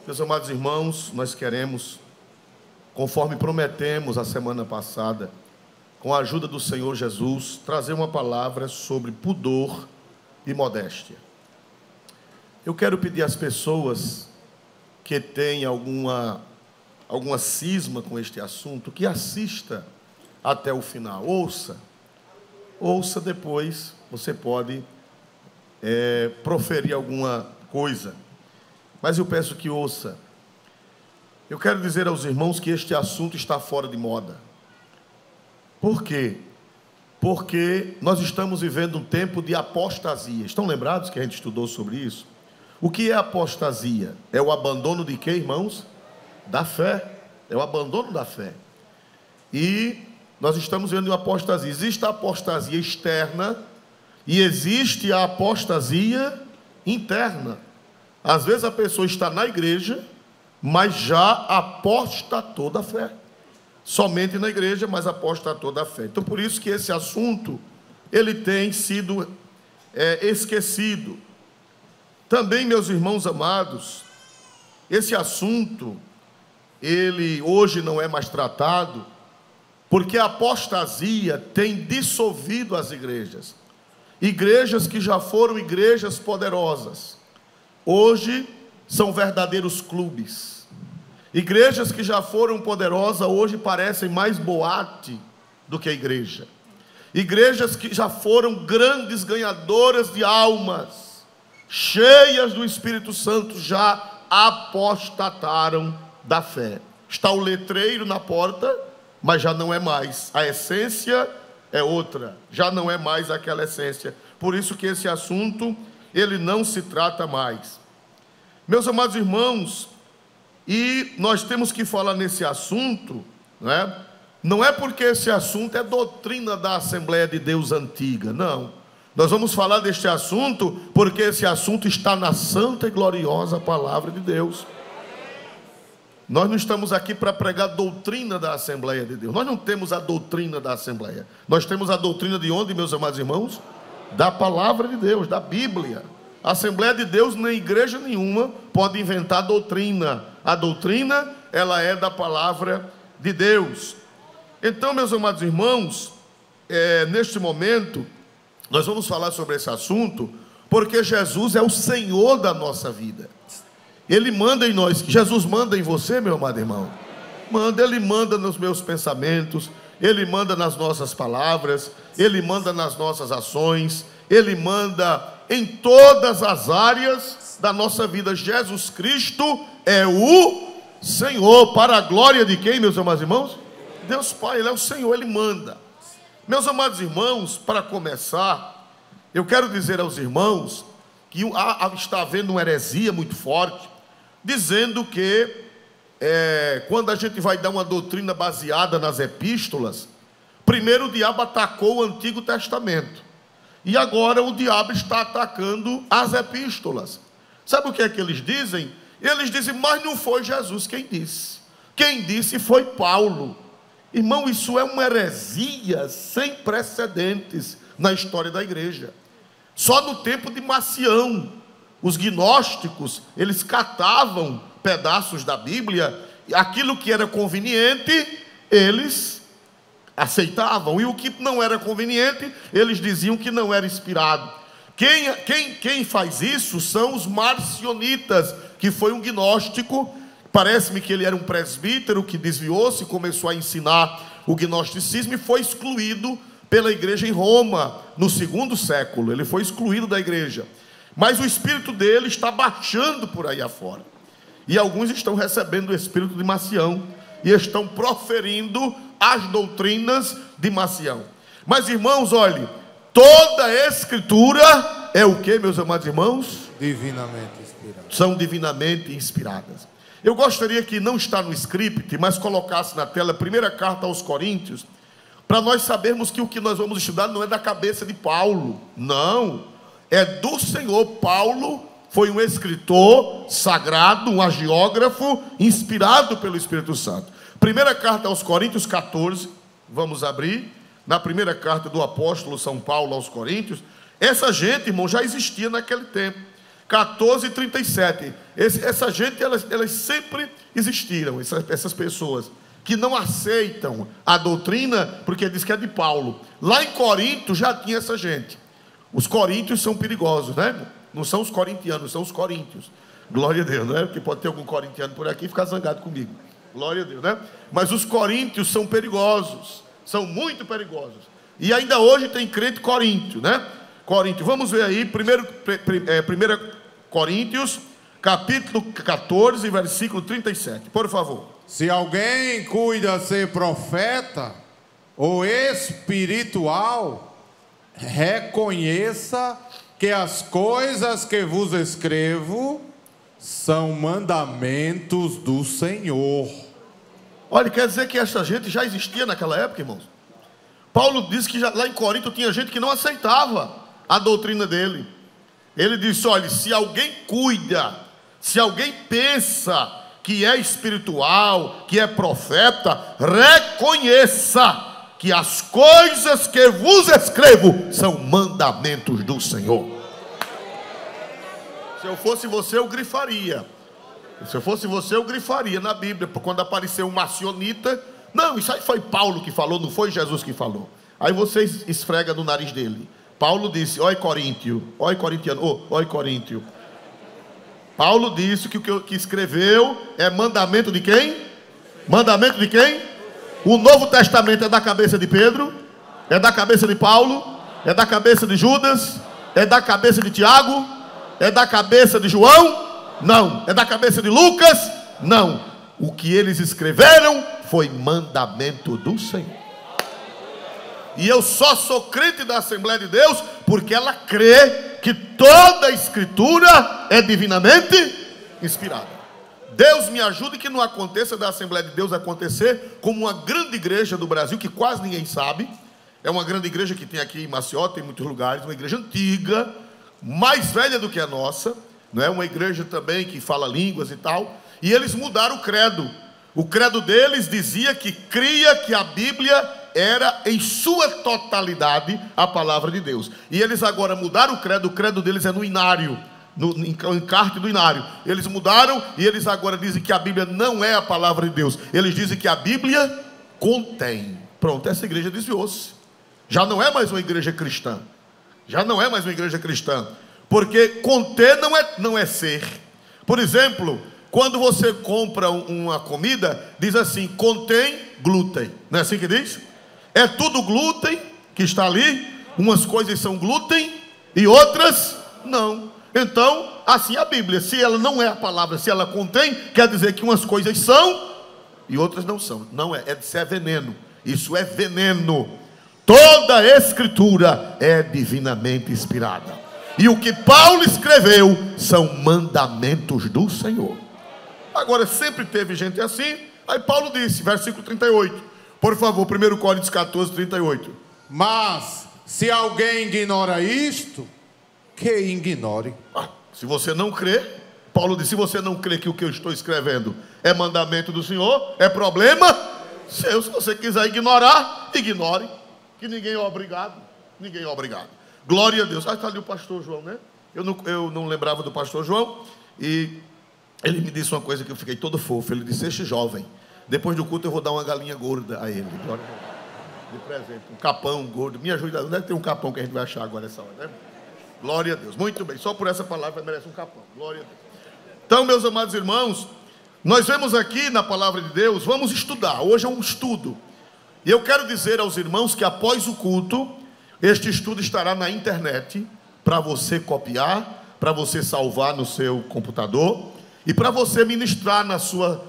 Meus amados irmãos, nós queremos, conforme prometemos a semana passada, com a ajuda do Senhor Jesus, trazer uma palavra sobre pudor e modéstia. Eu quero pedir às pessoas que têm alguma cisma com este assunto, que assista até o final. Ouça depois, você pode proferir alguma coisa. Mas eu peço que ouça. Eu quero dizer aos irmãos que este assunto está fora de moda. Por quê? Porque nós estamos vivendo um tempo de apostasia. Estão lembrados que a gente estudou sobre isso? O que é apostasia? É o abandono de quê, irmãos? Da fé. É o abandono da fé. E nós estamos vendo uma apostasia. Existe a apostasia externa e existe a apostasia interna. Às vezes a pessoa está na igreja, mas já apostatou da fé. Somente na igreja, mas apostatou da fé. Então, por isso que esse assunto, ele tem sido esquecido. Também, meus irmãos amados, esse assunto, ele hoje não é mais tratado, porque a apostasia tem dissolvido as igrejas. Igrejas que já foram igrejas poderosas, hoje são verdadeiros clubes. Igrejas que já foram poderosas, hoje parecem mais boate do que igreja. Igrejas que já foram grandes ganhadoras de almas, cheias do Espírito Santo, já apostataram da fé. Está o letreiro na porta, mas já não é mais. A essência é outra, já não é mais aquela essência. Por isso que esse assunto, ele não se trata mais. Meus amados irmãos, e nós temos que falar nesse assunto, né? Não é porque esse assunto é doutrina da Assembleia de Deus antiga, não. Nós vamos falar deste assunto porque esse assunto está na santa e gloriosa palavra de Deus. Nós não estamos aqui para pregar a doutrina da Assembleia de Deus. Nós não temos a doutrina da Assembleia. Nós temos a doutrina de onde, meus amados irmãos? Da palavra de Deus, da Bíblia. A Assembleia de Deus, nem igreja nenhuma, pode inventar doutrina. A doutrina, ela é da palavra de Deus. Então, meus amados irmãos, neste momento, nós vamos falar sobre esse assunto, porque Jesus é o Senhor da nossa vida. Ele manda em nós. Jesus manda em você, meu amado irmão? Manda, Ele manda nos meus pensamentos, Ele manda nas nossas palavras, Ele manda nas nossas ações, Ele manda em todas as áreas da nossa vida. Jesus Cristo é o Senhor. Para a glória de quem, meus amados irmãos? Deus Pai, Ele é o Senhor, Ele manda. Meus amados irmãos, para começar, eu quero dizer aos irmãos que está havendo uma heresia muito forte, dizendo que quando a gente vai dar uma doutrina baseada nas epístolas, primeiro o diabo atacou o Antigo Testamento, e agora o diabo está atacando as epístolas. Sabe o que é que eles dizem? Eles dizem, mas não foi Jesus quem disse. Quem disse foi Paulo. Irmão, isso é uma heresia sem precedentes na história da igreja. Só no tempo de Marcião, os gnósticos, eles catavam pedaços da Bíblia, aquilo que era conveniente, eles aceitavam, e o que não era conveniente, eles diziam que não era inspirado. Quem faz isso são os marcionitas, que foi um gnóstico. Parece-me que ele era um presbítero que desviou-se, começou a ensinar o gnosticismo e foi excluído pela igreja em Roma, no segundo século. Ele foi excluído da igreja. Mas o espírito dele está baixando por aí afora. E alguns estão recebendo o espírito de Marcião e estão proferindo as doutrinas de Marcião. Mas, irmãos, olhe, toda a escritura é o que, meus amados irmãos? Divinamente inspiradas. São divinamente inspiradas. Eu gostaria que não está no script, mas colocasse na tela a primeira carta aos Coríntios, para nós sabermos que o que nós vamos estudar não é da cabeça de Paulo, não, é do Senhor. Paulo foi um escritor sagrado, um agiógrafo, inspirado pelo Espírito Santo. Primeira carta aos Coríntios 14, vamos abrir, na primeira carta do apóstolo São Paulo aos Coríntios. Essa gente, irmão, já existia naquele tempo. 14:37. Essa gente, elas sempre existiram, essas pessoas que não aceitam a doutrina, porque diz que é de Paulo. Lá em Corinto já tinha essa gente. Os coríntios são perigosos, né? Não são os corintianos, são os coríntios. Glória a Deus, né? Porque pode ter algum corintiano por aqui e ficar zangado comigo. Glória a Deus, né? Mas os coríntios são perigosos, são muito perigosos. E ainda hoje tem crente coríntio, né? Coríntio, vamos ver aí, 1 Coríntios, capítulo 14, versículo 37, por favor. Se alguém cuida ser profeta ou espiritual, reconheça que as coisas que vos escrevo são mandamentos do Senhor. Olha, quer dizer que essa gente já existia naquela época, irmãos? Paulo disse que lá em Corinto tinha gente que não aceitava a doutrina dele. Ele disse, olha, se alguém cuida, se alguém pensa que é espiritual, que é profeta, reconheça que as coisas que vos escrevo são mandamentos do Senhor. Se eu fosse você, eu grifaria. Se eu fosse você, eu grifaria na Bíblia, quando apareceu um macionita. Não, isso aí foi Paulo que falou, não foi Jesus que falou. Aí você esfrega no nariz dele. Paulo disse, oi Coríntio, oi corintiano, oi Coríntio. Paulo disse que o que escreveu é mandamento de quem? Mandamento de quem? O Novo Testamento é da cabeça de Pedro? É da cabeça de Paulo? É da cabeça de Judas? É da cabeça de Tiago? É da cabeça de João? Não. É da cabeça de Lucas? Não. O que eles escreveram foi mandamento do Senhor. E eu só sou crente da Assembleia de Deus porque ela crê que toda a Escritura é divinamente inspirada. Deus me ajude que não aconteça da Assembleia de Deus acontecer como uma grande igreja do Brasil, que quase ninguém sabe. É uma grande igreja que tem aqui em Maceió, tem em muitos lugares, uma igreja antiga, mais velha do que a nossa, não é? Uma igreja também que fala línguas e tal. E eles mudaram o credo. O credo deles dizia que cria que a Bíblia era em sua totalidade a palavra de Deus. E eles agora mudaram o credo deles é no inário, no encarte do inário. Eles mudaram e eles agora dizem que a Bíblia não é a palavra de Deus. Eles dizem que a Bíblia contém. Pronto, essa igreja desviou-se. Já não é mais uma igreja cristã. Já não é mais uma igreja cristã. Porque conter não é ser. Por exemplo, quando você compra uma comida, diz assim, contém glúten. Não é assim que diz? É tudo glúten que está ali. Umas coisas são glúten e outras não. Então, assim a Bíblia, se ela não é a palavra, se ela contém, quer dizer que umas coisas são e outras não são. Não é, isso é veneno. Isso é veneno. Toda a Escritura é divinamente inspirada. E o que Paulo escreveu são mandamentos do Senhor. Agora, sempre teve gente assim. Aí Paulo disse, versículo 38. Por favor, 1 Coríntios 14, 38. Mas, se alguém ignora isto, que ignore. Se você não crê, Paulo disse, se você não crê que o que eu estou escrevendo é mandamento do Senhor, é problema seu. Se você quiser ignorar, ignore. Que ninguém é obrigado. Ninguém é obrigado. Glória a Deus. Ah, está ali o pastor João, né? Eu não lembrava do pastor João. E ele me disse uma coisa que eu fiquei todo fofo. Ele disse, este jovem, depois do culto eu vou dar uma galinha gorda a ele. Glória a Deus. De presente. Um capão gordo. Me ajuda. Onde é que tem um capão que a gente vai achar agora essa hora, né? Glória a Deus. Muito bem. Só por essa palavra merece um capão. Glória a Deus. Então, meus amados irmãos, nós vemos aqui na palavra de Deus, vamos estudar. Hoje é um estudo. E eu quero dizer aos irmãos que após o culto, este estudo estará na internet, para você copiar, para você salvar no seu computador, e para você ministrar na sua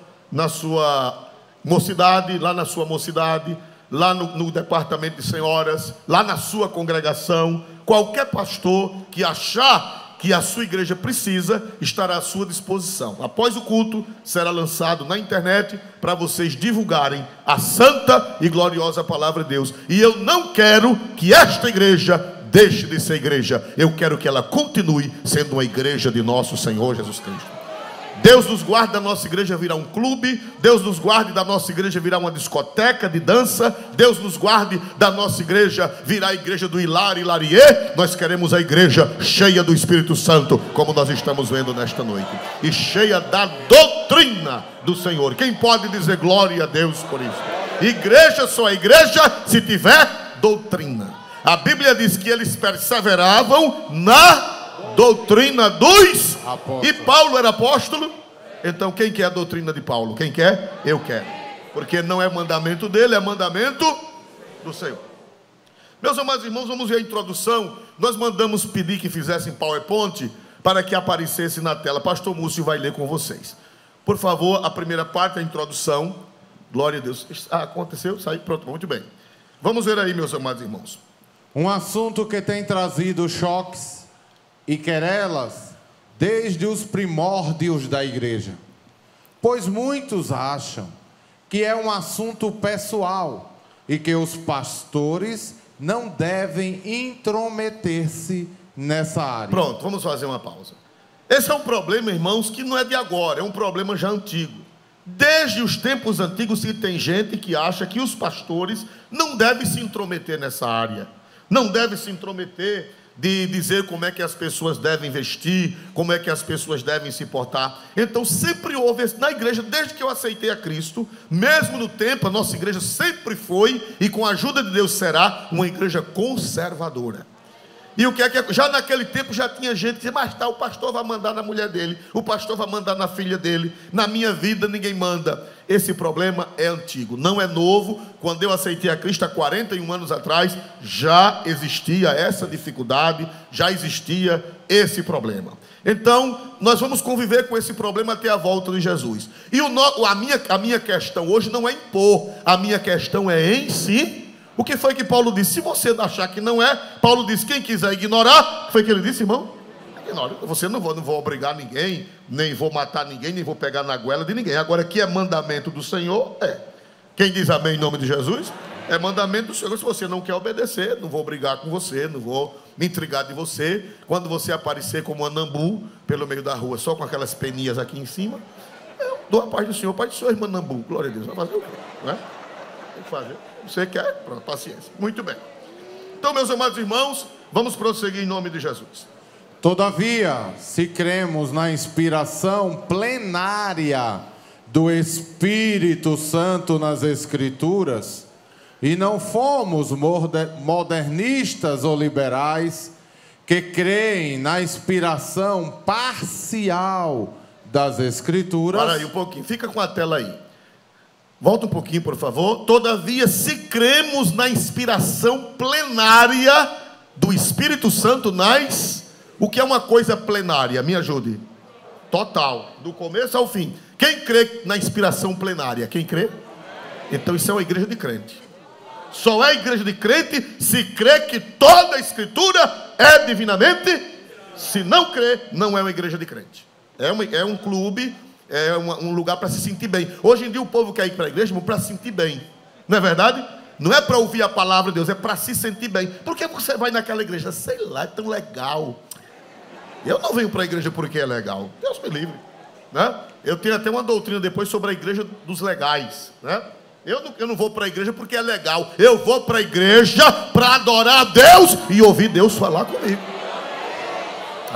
mocidade, lá na sua mocidade, lá no departamento de senhoras, lá na sua congregação. Qualquer pastor que achar que a sua igreja precisa, estará à sua disposição. Após o culto, será lançado na internet para vocês divulgarem a santa e gloriosa palavra de Deus. E eu não quero que esta igreja deixe de ser igreja. Eu quero que ela continue sendo uma igreja de nosso Senhor Jesus Cristo. Deus nos guarde da nossa igreja virar um clube. Deus nos guarde da nossa igreja virar uma discoteca de dança. Deus nos guarde da nossa igreja virar a igreja do Hilário e Larie. Nós queremos a igreja cheia do Espírito Santo, como nós estamos vendo nesta noite, e cheia da doutrina do Senhor. Quem pode dizer glória a Deus por isso? Igreja só é igreja se tiver doutrina. A Bíblia diz que eles perseveravam na doutrina dos apóstolos. E Paulo era apóstolo. Então quem quer a doutrina de Paulo? Quem quer? Eu quero. Porque não é mandamento dele, é mandamento do Senhor. Meus amados irmãos, vamos ver a introdução. Nós mandamos pedir que fizessem PowerPoint para que aparecesse na tela. Pastor Múcio vai ler com vocês. Por favor, a primeira parte, a introdução. Glória a Deus. Aconteceu? Saiu? Pronto, muito bem. Vamos ver aí, meus amados irmãos. Um assunto que tem trazido choques e querelas desde os primórdios da igreja, pois muitos acham que é um assunto pessoal e que os pastores não devem intrometer-se nessa área. Pronto, vamos fazer uma pausa. Esse é um problema, irmãos, que não é de agora, é um problema já antigo. Desde os tempos antigos que tem gente que acha que os pastores não devem se intrometer nessa área, não devem se intrometer de dizer como é que as pessoas devem vestir, como é que as pessoas devem se portar. Então sempre houve na igreja, desde que eu aceitei a Cristo, mesmo no tempo, a nossa igreja sempre foi, e com a ajuda de Deus será, uma igreja conservadora. E o que é que já naquele tempo já tinha gente que dizia, mas tá, o pastor vai mandar na mulher dele, o pastor vai mandar na filha dele, na minha vida ninguém manda. Esse problema é antigo, não é novo. Quando eu aceitei a Cristo há 41 anos atrás, já existia essa dificuldade, já existia esse problema. Então, nós vamos conviver com esse problema até a volta de Jesus. E a minha questão hoje não é impor, a minha questão é ensinar. O que foi que Paulo disse? Se você achar que não é, Paulo disse, quem quiser ignorar, o que foi que ele disse, irmão? Ignore. Você não vou obrigar ninguém, nem vou matar ninguém, nem vou pegar na goela de ninguém. Agora, que é mandamento do Senhor, é. Quem diz amém em nome de Jesus? É mandamento do Senhor. Se você não quer obedecer, não vou brigar com você, não vou me intrigar de você. Quando você aparecer como um anambu pelo meio da rua, só com aquelas peninhas aqui em cima, eu dou a paz do Senhor. Pai do Senhor, irmão anambu, glória a Deus. Vai fazer o quê? Não é? Tem que fazer. Você quer? Pronto, paciência. Muito bem. Então, meus amados irmãos, vamos prosseguir em nome de Jesus. Todavia, se cremos na inspiração plenária do Espírito Santo nas Escrituras, e não fomos modernistas ou liberais, que creem na inspiração parcial das Escrituras... Para aí um pouquinho, fica com a tela aí. Volta um pouquinho, por favor. Todavia, se cremos na inspiração plenária do Espírito Santo nas... O que é uma coisa plenária? Me ajude. Total, do começo ao fim. Quem crê na inspiração plenária? Quem crê? Então isso é uma igreja de crente. Só é igreja de crente se crê que toda a Escritura é divinamente. Se não crê, não é uma igreja de crente. É um clube... É um lugar para se sentir bem. Hoje em dia o povo quer ir para a igreja para se sentir bem. Não é verdade? Não é para ouvir a palavra de Deus, é para se sentir bem. Por que você vai naquela igreja? Sei lá, é tão legal. Eu não venho para a igreja porque é legal. Deus me livre, né? Eu tenho até uma doutrina depois sobre a igreja dos legais, né? Eu não vou para a igreja porque é legal. Eu vou para a igreja para adorar a Deus e ouvir Deus falar comigo.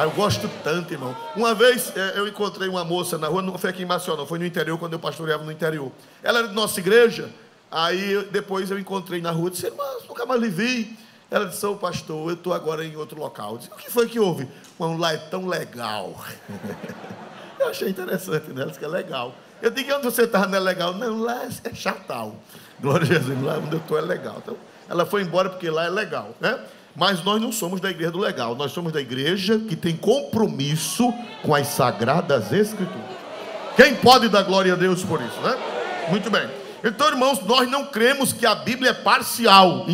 Eu gosto tanto, irmão. Uma vez eu encontrei uma moça na rua, não foi aqui em Maceió, não, foi no interior, quando eu pastoreava no interior. Ela era de nossa igreja. Aí depois eu encontrei na rua, disse, irmã, nunca mais lhe vi. Ela disse, ô pastor, eu estou agora em outro local. Eu disse, o que foi que houve? Mano, lá é tão legal. Eu achei interessante, né? Ela disse que é legal. Eu digo, onde você estava, não é legal? Não, lá é chatal. Glória a Jesus, lá onde eu estou é legal. Então, ela foi embora porque lá é legal, né? Mas nós não somos da igreja do legal. Nós somos da igreja que tem compromisso com as Sagradas Escrituras. Quem pode dar glória a Deus por isso, né? Muito bem. Então, irmãos, nós não cremos que a Bíblia é parcial.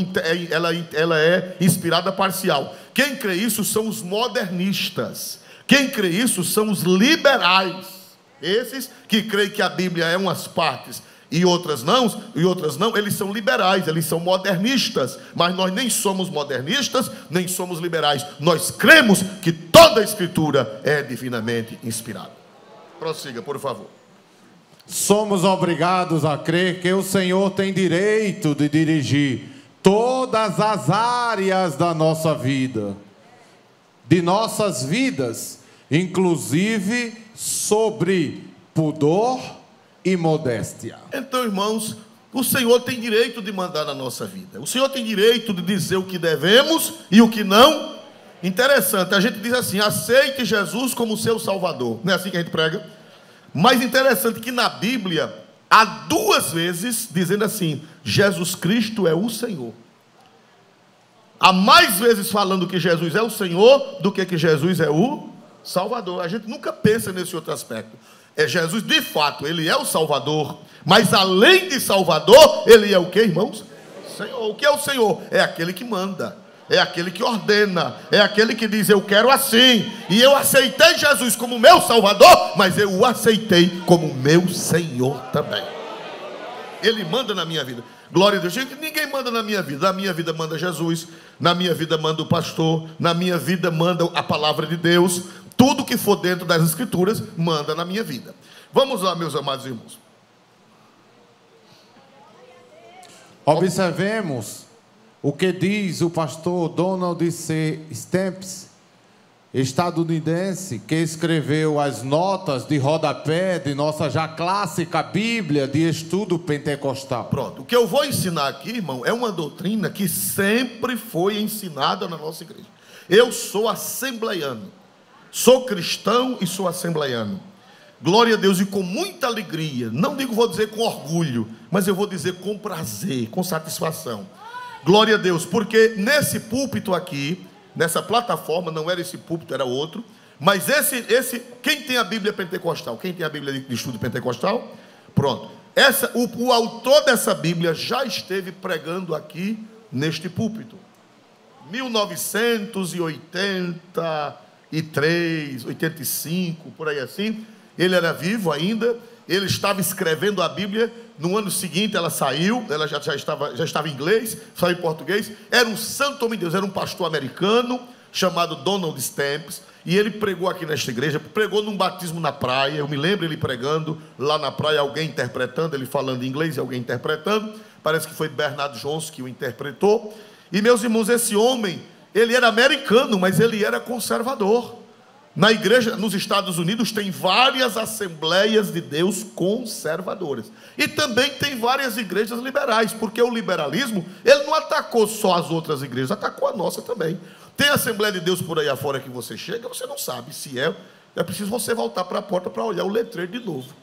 Ela é inspirada parcial. Quem crê isso são os modernistas. Quem crê isso são os liberais. Esses que creem que a Bíblia é umas partes e outras não, eles são liberais, eles são modernistas. Mas nós nem somos modernistas, nem somos liberais. Nós cremos que toda a Escritura é divinamente inspirada. prossiga, por favor. Somos obrigados a crer que o Senhor tem direito de dirigir todas as áreas da nossa vida, de nossas vidas, inclusive sobre pudor e modéstia. Então, irmãos, o Senhor tem direito de mandar na nossa vida. O Senhor tem direito de dizer o que devemos e o que não. Interessante, a gente diz assim: aceite Jesus como seu Salvador. Não é assim que a gente prega? Mas interessante que na Bíblia há 2 vezes dizendo assim: Jesus Cristo é o Senhor. Há mais vezes falando que Jesus é o Senhor do que Jesus é o Salvador. A gente nunca pensa nesse outro aspecto. É Jesus, de fato, ele é o Salvador, mas além de Salvador, ele é o que, irmãos? Senhor. O que é o Senhor? É aquele que manda, é aquele que ordena, é aquele que diz: eu quero assim. E eu aceitei Jesus como meu Salvador, mas eu o aceitei como meu Senhor também. Ele manda na minha vida. Glória a Deus. Gente, ninguém manda na minha vida. Na minha vida manda Jesus, na minha vida manda o pastor, na minha vida manda a palavra de Deus. Tudo que for dentro das Escrituras manda na minha vida. Vamos lá, meus amados irmãos. Observemos o que diz o pastor Donald C. Stamps, estadunidense, que escreveu as notas de rodapé de nossa já clássica Bíblia de estudo pentecostal. Pronto, o que eu vou ensinar aqui, irmão, é uma doutrina que sempre foi ensinada na nossa igreja. Eu sou assembleiano, sou cristão e sou assembleiano. Glória a Deus, e com muita alegria, não digo, vou dizer com orgulho, mas eu vou dizer com prazer, com satisfação. Glória a Deus, porque nesse púlpito aqui, nessa plataforma, não era esse púlpito, era outro, mas quem tem a Bíblia pentecostal? Quem tem a Bíblia de estudo pentecostal? Pronto. O autor dessa Bíblia já esteve pregando aqui neste púlpito. 1983, 85, por aí assim. Ele era vivo ainda. Ele estava escrevendo a Bíblia. No ano seguinte ela saiu. Ela já estava em inglês, saiu em português. Era um santo homem de Deus, era um pastor americano chamado Donald Stamps. E ele pregou aqui nesta igreja, pregou num batismo na praia. Eu me lembro ele pregando lá na praia, alguém interpretando, ele falando em inglês e alguém interpretando. Parece que foi Bernard Jones que o interpretou. E meus irmãos, esse homem, ele era americano, mas ele era conservador. Na igreja, nos Estados Unidos, tem várias Assembleias de Deus conservadoras. E também tem várias igrejas liberais, porque o liberalismo, ele não atacou só as outras igrejas, atacou a nossa também. Tem Assembleia de Deus por aí afora que você chega, você não sabe se é preciso você voltar para a porta para olhar o letreiro de novo.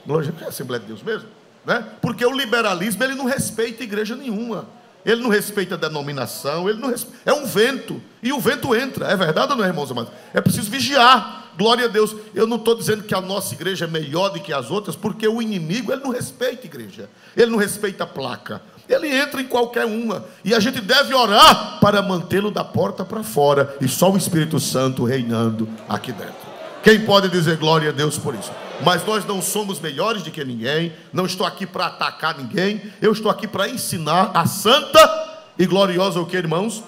Não é Assembleia de Deus mesmo? Né? Porque o liberalismo, ele não respeita igreja nenhuma. Ele não respeita a denominação, ele não respeita. É um vento, e o vento entra. É verdade ou não, irmãos amados? É preciso vigiar. Glória a Deus. Eu não estou dizendo que a nossa igreja é melhor do que as outras, porque o inimigo, ele não respeita a igreja. Ele não respeita a placa. Ele entra em qualquer uma. E a gente deve orar para mantê-lo da porta para fora. E só o Espírito Santo reinando aqui dentro. Quem pode dizer glória a Deus por isso? Mas nós não somos melhores do que ninguém. Não estou aqui para atacar ninguém. Eu estou aqui para ensinar a santa e gloriosa o que, irmãos?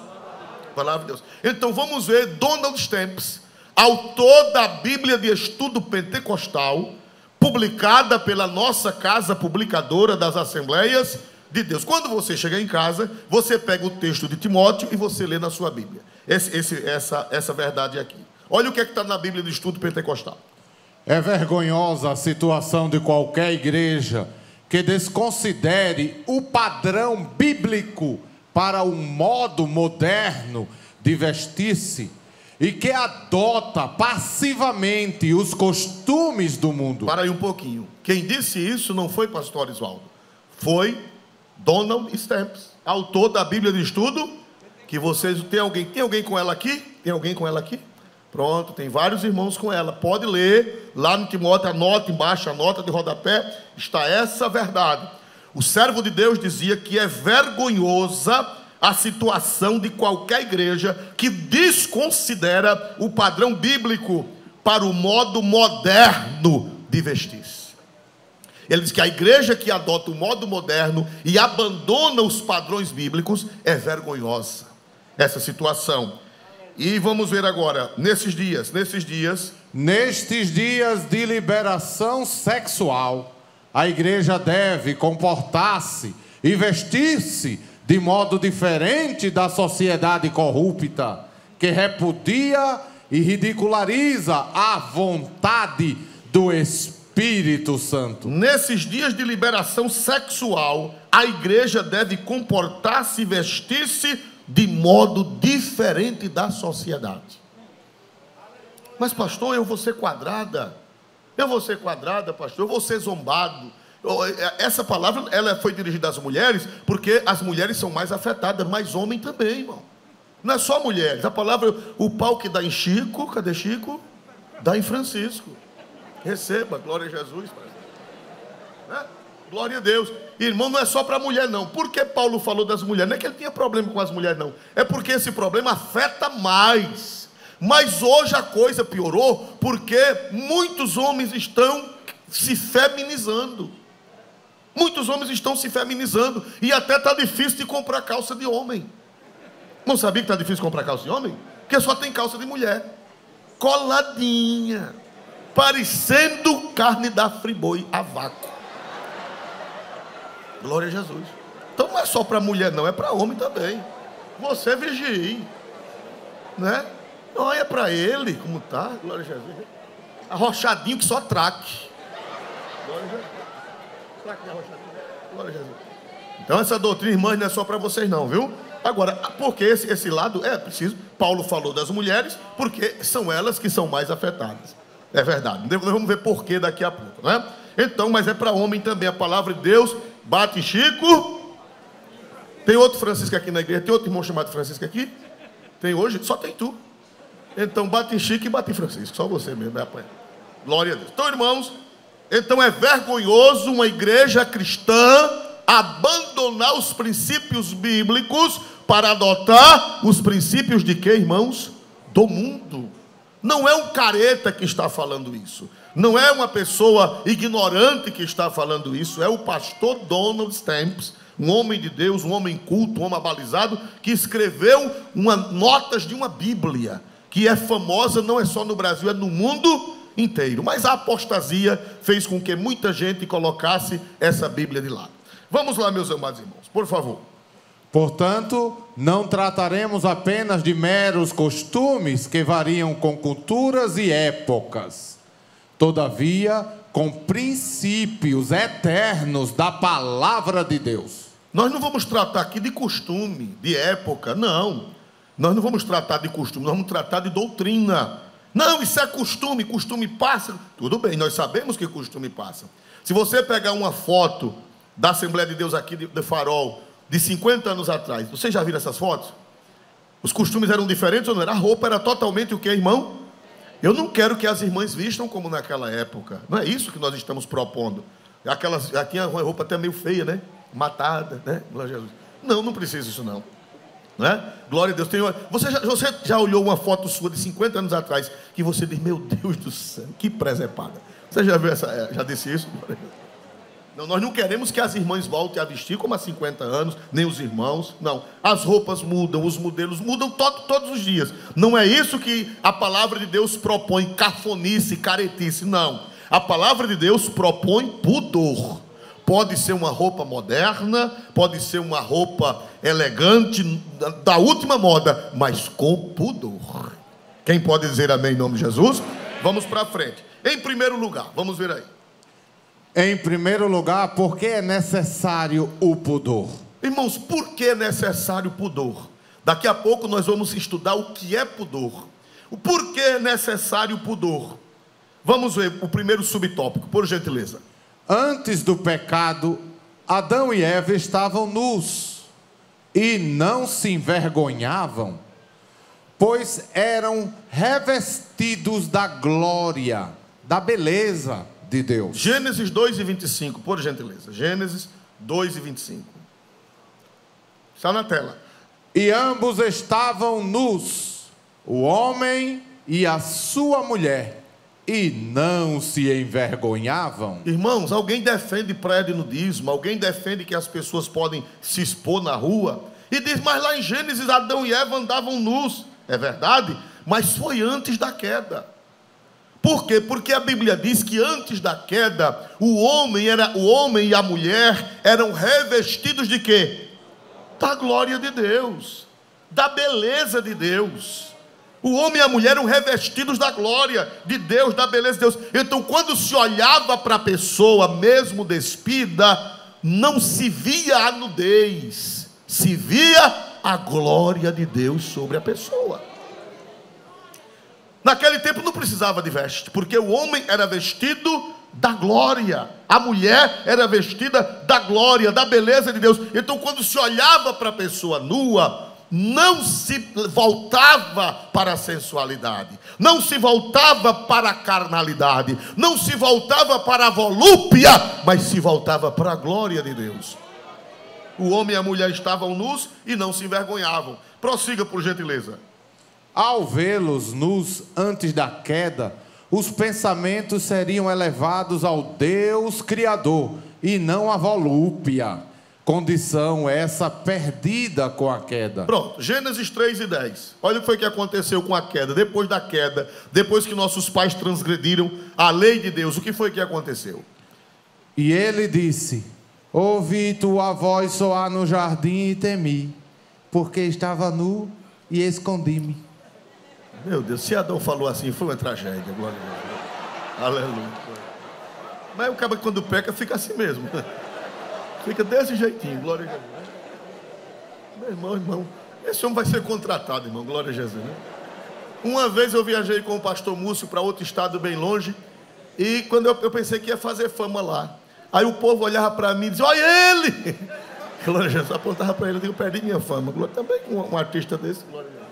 Palavra de Deus. Então vamos ver Donald Stamps, autor da Bíblia de Estudo Pentecostal, publicada pela nossa casa publicadora das Assembleias de Deus. Quando você chegar em casa, você pega o texto de Timóteo e você lê na sua Bíblia. Essa verdade aqui. Olha o que está na Bíblia de Estudo Pentecostal. É vergonhosa a situação de qualquer igreja que desconsidere o padrão bíblico para um modo moderno de vestir-se e que adota passivamente os costumes do mundo. Para aí um pouquinho. Quem disse isso não foi pastor Oswaldo, foi Donald Stamps, autor da Bíblia de Estudo. Que vocês tem alguém com ela aqui? Tem alguém com ela aqui? Pronto, tem vários irmãos com ela. Pode ler, lá no Timóteo, anota embaixo, a nota de rodapé, está essa verdade. O servo de Deus dizia que é vergonhosa a situação de qualquer igreja que desconsidera o padrão bíblico para o modo moderno de vestir-se. Ele diz que a igreja que adota o modo moderno e abandona os padrões bíblicos é vergonhosa essa situação. E vamos ver agora, nesses dias, nestes dias de liberação sexual, a igreja deve comportar-se e vestir-se de modo diferente da sociedade corrupta, que repudia e ridiculariza a vontade do Espírito Santo. Nesses dias de liberação sexual, a igreja deve comportar-se e vestir-se de modo diferente da sociedade. Mas, pastor, eu vou ser quadrada. Eu vou ser quadrada, pastor. Eu vou ser zombado. Essa palavra ela foi dirigida às mulheres, porque as mulheres são mais afetadas, mas homem também, irmão. Não é só mulheres. A palavra, o pau que dá em Chico, cadê Chico? Dá em Francisco. Receba, glória a Jesus. Né? Glória a Deus. Irmão, não é só para mulher, não. Por que Paulo falou das mulheres? Não é que ele tinha problema com as mulheres, não. É porque esse problema afeta mais. Mas hoje a coisa piorou, porque muitos homens estão se feminizando. Muitos homens estão se feminizando. E até está difícil de comprar calça de homem. Não sabia que está difícil comprar calça de homem? Porque só tem calça de mulher. Coladinha. Parecendo carne da Friboi a vácuo. Glória a Jesus. Então não é só para mulher, não. É para homem também. Você vigie. Né? Olha para ele como está. Glória a Jesus. Arrochadinho que só traque. Glória a Jesus. Traque arrochadinho. Glória a Jesus. Então essa doutrina, irmãs, não é só para vocês não, viu? Agora, porque esse lado é preciso. Paulo falou das mulheres, porque são elas que são mais afetadas. É verdade. Nós vamos ver porquê daqui a pouco, né? Então, mas é para homem também. A palavra de Deus bate Chico. Tem outro Francisco aqui na igreja? Tem outro irmão chamado Francisco aqui? Tem hoje? Só tem tu. Então bate em Chico e bate em Francisco. Só você mesmo vai apanhar. Glória a Deus. Então, irmãos, então é vergonhoso uma igreja cristã abandonar os princípios bíblicos para adotar os princípios de quê, irmãos? Do mundo. Não é um careta que está falando isso. Não é uma pessoa ignorante que está falando isso. É o pastor Donald Stamps, um homem de Deus, um homem culto, um homem abalizado, que escreveu notas de uma Bíblia, que é famosa não é só no Brasil, é no mundo inteiro. Mas a apostasia fez com que muita gente colocasse essa Bíblia de lado. Vamos lá, meus amados irmãos, por favor. Portanto, não trataremos apenas de meros costumes que variam com culturas e épocas. Todavia, com princípios eternos da palavra de Deus. Nós não vamos tratar aqui de costume, de época, não. Nós não vamos tratar de costume, nós vamos tratar de doutrina. Não, isso é costume, costume passa. Tudo bem, nós sabemos que costume passa. Se você pegar uma foto da Assembleia de Deus aqui de Farol, de 50 anos atrás, vocês já viram essas fotos? Os costumes eram diferentes ou não? A roupa era totalmente o que, irmão? Eu não quero que as irmãs vistam como naquela época. Não é isso que nós estamos propondo. Aquelas, já tinha uma roupa até meio feia, né? Matada, né? Glória a Jesus. Não, não precisa isso não. Né? Glória a Deus. Você já olhou uma foto sua de 50 anos atrás que você diz, meu Deus do céu, que presepada. Você já viu já disse isso? Não, nós não queremos que as irmãs voltem a vestir como há 50 anos, nem os irmãos. Não, as roupas mudam, os modelos mudam todos os dias. Não é isso que a palavra de Deus propõe, cafonice, caretice. Não, a palavra de Deus propõe pudor. Pode ser uma roupa moderna, pode ser uma roupa elegante, da última moda, mas com pudor. Quem pode dizer amém em nome de Jesus? Vamos para frente. Em primeiro lugar, vamos ver aí. Em primeiro lugar, por que é necessário o pudor? Irmãos, por que é necessário o pudor? Daqui a pouco nós vamos estudar o que é pudor. O porquê é necessário o pudor. Vamos ver o primeiro subtópico, por gentileza. Antes do pecado, Adão e Eva estavam nus e não se envergonhavam, pois eram revestidos da glória, da beleza de Deus. Gênesis 2:25, por gentileza. Gênesis 2:25. Está na tela. E ambos estavam nus, o homem e a sua mulher, e não se envergonhavam. Irmãos, alguém defende praia de nudismo? Alguém defende que as pessoas podem se expor na rua? E diz, mas lá em Gênesis, Adão e Eva andavam nus. É verdade, mas foi antes da queda. Por quê? Porque a Bíblia diz que antes da queda, o homem e a mulher eram revestidos de quê? Da glória de Deus, da beleza de Deus. O homem e a mulher eram revestidos da glória de Deus, da beleza de Deus. Então, quando se olhava para a pessoa, mesmo despida, não se via a nudez, se via a glória de Deus sobre a pessoa. Naquele tempo não precisava de veste, porque o homem era vestido da glória, a mulher era vestida da glória, da beleza de Deus. Então, quando se olhava para a pessoa nua, não se voltava para a sensualidade, não se voltava para a carnalidade, não se voltava para a volúpia, mas se voltava para a glória de Deus. O homem e a mulher estavam nus e não se envergonhavam. Prossiga, por gentileza. Ao vê-los nus antes da queda, os pensamentos seriam elevados ao Deus Criador e não à volúpia. Condição essa perdida com a queda. Pronto, Gênesis 3:10. Olha o que foi que aconteceu com a queda. Depois da queda, depois que nossos pais transgrediram a lei de Deus, o que foi que aconteceu? E ele disse: ouvi tua voz soar no jardim e temi, porque estava nu e escondi-me. Meu Deus, se Adão falou assim, foi uma tragédia. Glória a Deus. Aleluia. Mas o cara quando peca fica assim mesmo. Fica desse jeitinho, glória a Jesus. Meu irmão, esse homem vai ser contratado, irmão, glória a Jesus, né? Uma vez eu viajei com o pastor Múcio para outro estado bem longe, e quando eu pensei que ia fazer fama lá, aí o povo olhava para mim e dizia: olha ele! Glória a Jesus, apontava para ele, eu digo: perdi minha fama. Glória, também com um artista desse, glória a Jesus.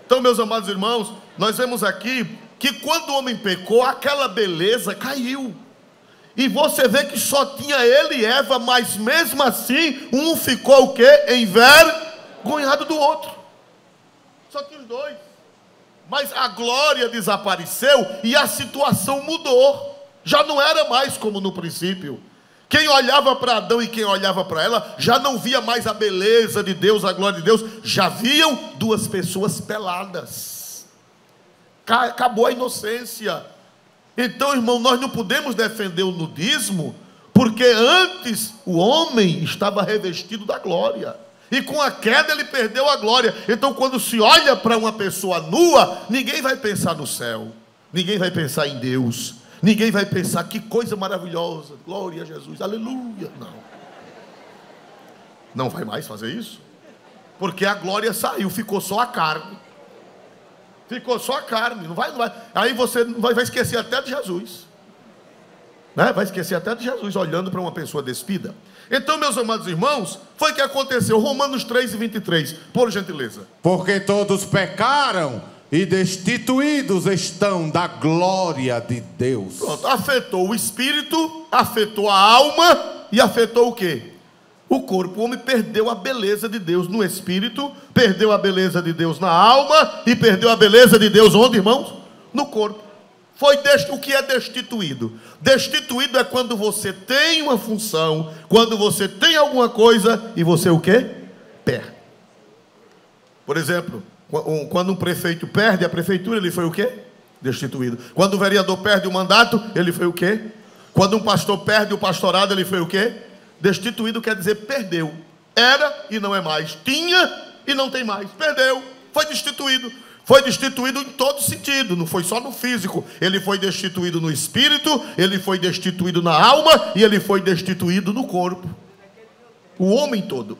Então, meus amados irmãos, nós vemos aqui que quando o homem pecou, aquela beleza caiu. E você vê que só tinha ele e Eva, mas mesmo assim, um ficou o quê? Envergonhado do outro. Só tinha os dois. Mas a glória desapareceu e a situação mudou. Já não era mais como no princípio. Quem olhava para Adão e quem olhava para ela, já não via mais a beleza de Deus, a glória de Deus. Já viam duas pessoas peladas. Acabou a inocência. Então, irmão, nós não podemos defender o nudismo, porque antes o homem estava revestido da glória, e com a queda ele perdeu a glória. Então, quando se olha para uma pessoa nua, ninguém vai pensar no céu, ninguém vai pensar em Deus, ninguém vai pensar que coisa maravilhosa, glória a Jesus, aleluia. Não vai mais fazer isso, porque a glória saiu, ficou só a carne. Ficou só a carne, não vai. Aí você vai esquecer até de Jesus, né? Vai esquecer até de Jesus, olhando para uma pessoa despida. Então, meus amados irmãos, foi o que aconteceu. Romanos 3:23, por gentileza. Porque todos pecaram e destituídos estão da glória de Deus. Pronto, afetou o espírito, afetou a alma e afetou o quê? O corpo. O homem perdeu a beleza de Deus no espírito, perdeu a beleza de Deus na alma e perdeu a beleza de Deus onde, irmãos? No corpo. O que é destituído? Destituído é quando você tem uma função, quando você tem alguma coisa e você o quê? Perde. Por exemplo, quando um prefeito perde a prefeitura, ele foi o quê? Destituído. Quando o vereador perde o mandato, ele foi o quê? Quando um pastor perde o pastorado, ele foi o quê? Destituído quer dizer perdeu. Era e não é mais. Tinha e não tem mais. Perdeu. Foi destituído. Foi destituído em todo sentido. Não foi só no físico. Ele foi destituído no espírito. Ele foi destituído na alma. E ele foi destituído no corpo. O homem todo.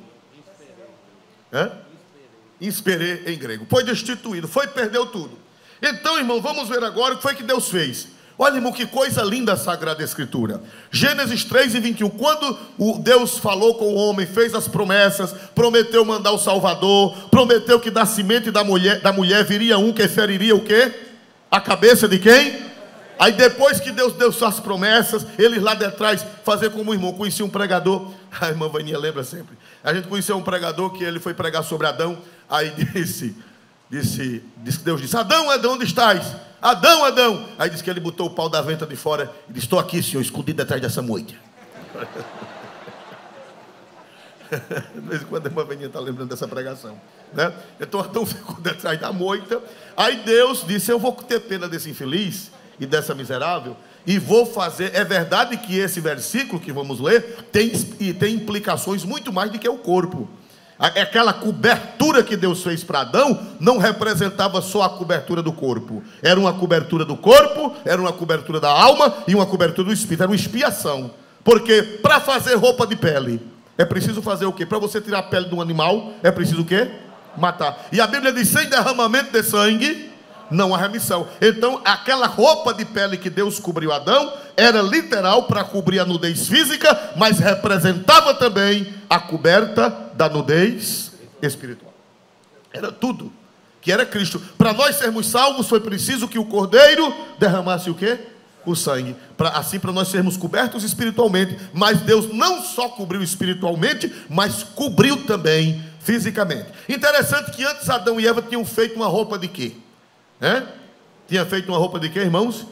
Insperê em grego. Foi destituído. Perdeu tudo. Então, irmão, vamos ver agora o que foi que Deus fez. Olha, irmão, que coisa linda a Sagrada Escritura. Gênesis 3:21. Quando Deus falou com o homem, fez as promessas, prometeu mandar o Salvador, prometeu que da semente da mulher viria um que feriria o quê? A cabeça de quem? Aí depois que Deus deu suas promessas, eles lá de trás, fazer como o irmão, conhecia um pregador, a irmã Vaninha lembra sempre, a gente conheceu um pregador que ele foi pregar sobre Adão, aí Deus disse: Adão, onde estás? Adão, Adão. Aí disse que ele botou o pau da venta de fora e disse: estou aqui, senhor, escondido atrás dessa moita. De vez em quando a irmã Vaninha está lembrando dessa pregação, Então Adão ficou atrás da moita. Aí Deus disse: eu vou ter pena desse infeliz e dessa miserável, e vou fazer. É verdade que esse versículo que vamos ler tem implicações muito mais do que o corpo. Aquela cobertura que Deus fez para Adão não representava só a cobertura do corpo. Era uma cobertura do corpo, era uma cobertura da alma e uma cobertura do espírito. Era uma expiação. Porque para fazer roupa de pele, é preciso fazer o quê? Para você tirar a pele de um animal, é preciso o quê? Matar. E a Bíblia diz: sem derramamento de sangue não há remissão. Então aquela roupa de pele que Deus cobriu Adão era literal para cobrir a nudez física, mas representava também a coberta da nudez espiritual. Era tudo que era Cristo. Para nós sermos salvos foi preciso que o Cordeiro derramasse o quê? O sangue. Assim para nós sermos cobertos espiritualmente. Mas Deus não só cobriu espiritualmente, mas cobriu também fisicamente. Interessante que antes Adão e Eva tinham feito uma roupa de quê? Tinha feito uma roupa de quê, irmãos?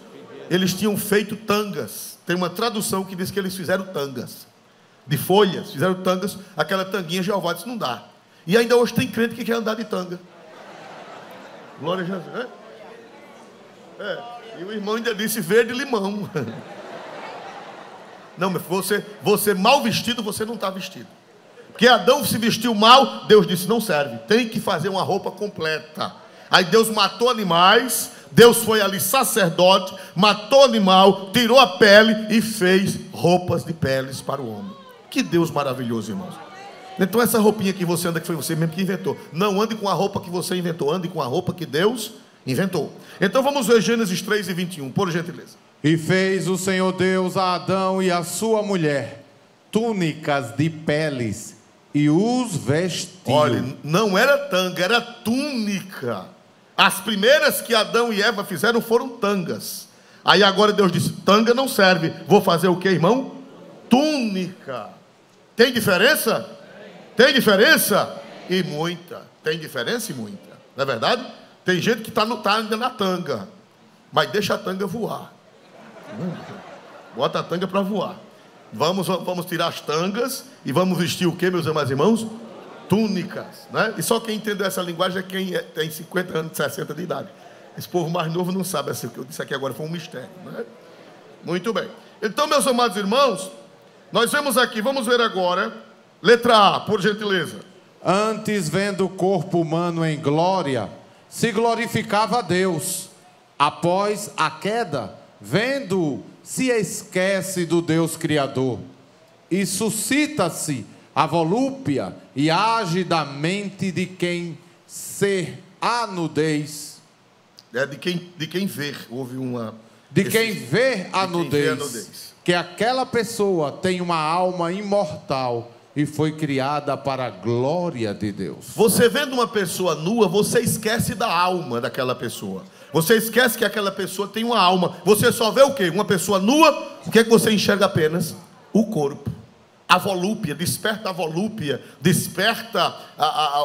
Eles tinham feito tangas. Tem uma tradução que diz que eles fizeram tangas de folhas, fizeram tangas. Aquela tanguinha, Jeová disse: não dá. E ainda hoje tem crente que quer andar de tanga. Glória a Jesus, né? E o irmão ainda disse verde limão. Não, mas você mal vestido, você não está vestido. Porque Adão se vestiu mal, Deus disse: não serve, tem que fazer uma roupa completa. Aí Deus matou animais, Deus foi ali sacerdote, matou animal, tirou a pele e fez roupas de peles para o homem. Que Deus maravilhoso, irmãos. Então essa roupinha que você anda, que foi você mesmo que inventou, não ande com a roupa que você inventou, ande com a roupa que Deus inventou. Então vamos ver Gênesis 3:21, por gentileza. E fez o Senhor Deus a Adão e a sua mulher túnicas de peles e os vestiu. Olha, não era tanga, era túnica. As primeiras que Adão e Eva fizeram foram tangas. Aí agora Deus disse: tanga não serve, vou fazer o que, irmão? Túnica. Tem diferença? Tem diferença? E muita. Tem diferença e muita. Não é verdade? Tem gente que está ainda na tanga, mas deixa a tanga voar. Bota a tanga para voar. Vamos tirar as tangas e vamos vestir o que, meus amados irmãos? Túnicas, né? E só quem entendeu essa linguagem é quem tem 50 anos, 60 de idade. Esse povo mais novo não sabe assim, o que eu disse aqui agora foi um mistério, né? Muito bem. Então, meus amados irmãos, nós vemos aqui, vamos ver agora, letra A, por gentileza. Antes, vendo o corpo humano em glória, se glorificava a Deus. Após a queda, vendo, se esquece do Deus Criador. E suscita-se a volúpia e age da mente de quem ser a nudez. De quem ver, houve uma... quem vê a nudez. Que aquela pessoa tem uma alma imortal e foi criada para a glória de Deus. Você vendo uma pessoa nua, você esquece da alma daquela pessoa. Você esquece que aquela pessoa tem uma alma. Você só vê o quê? Uma pessoa nua, o que é que você enxerga apenas? O corpo. A volúpia, desperta a volúpia, desperta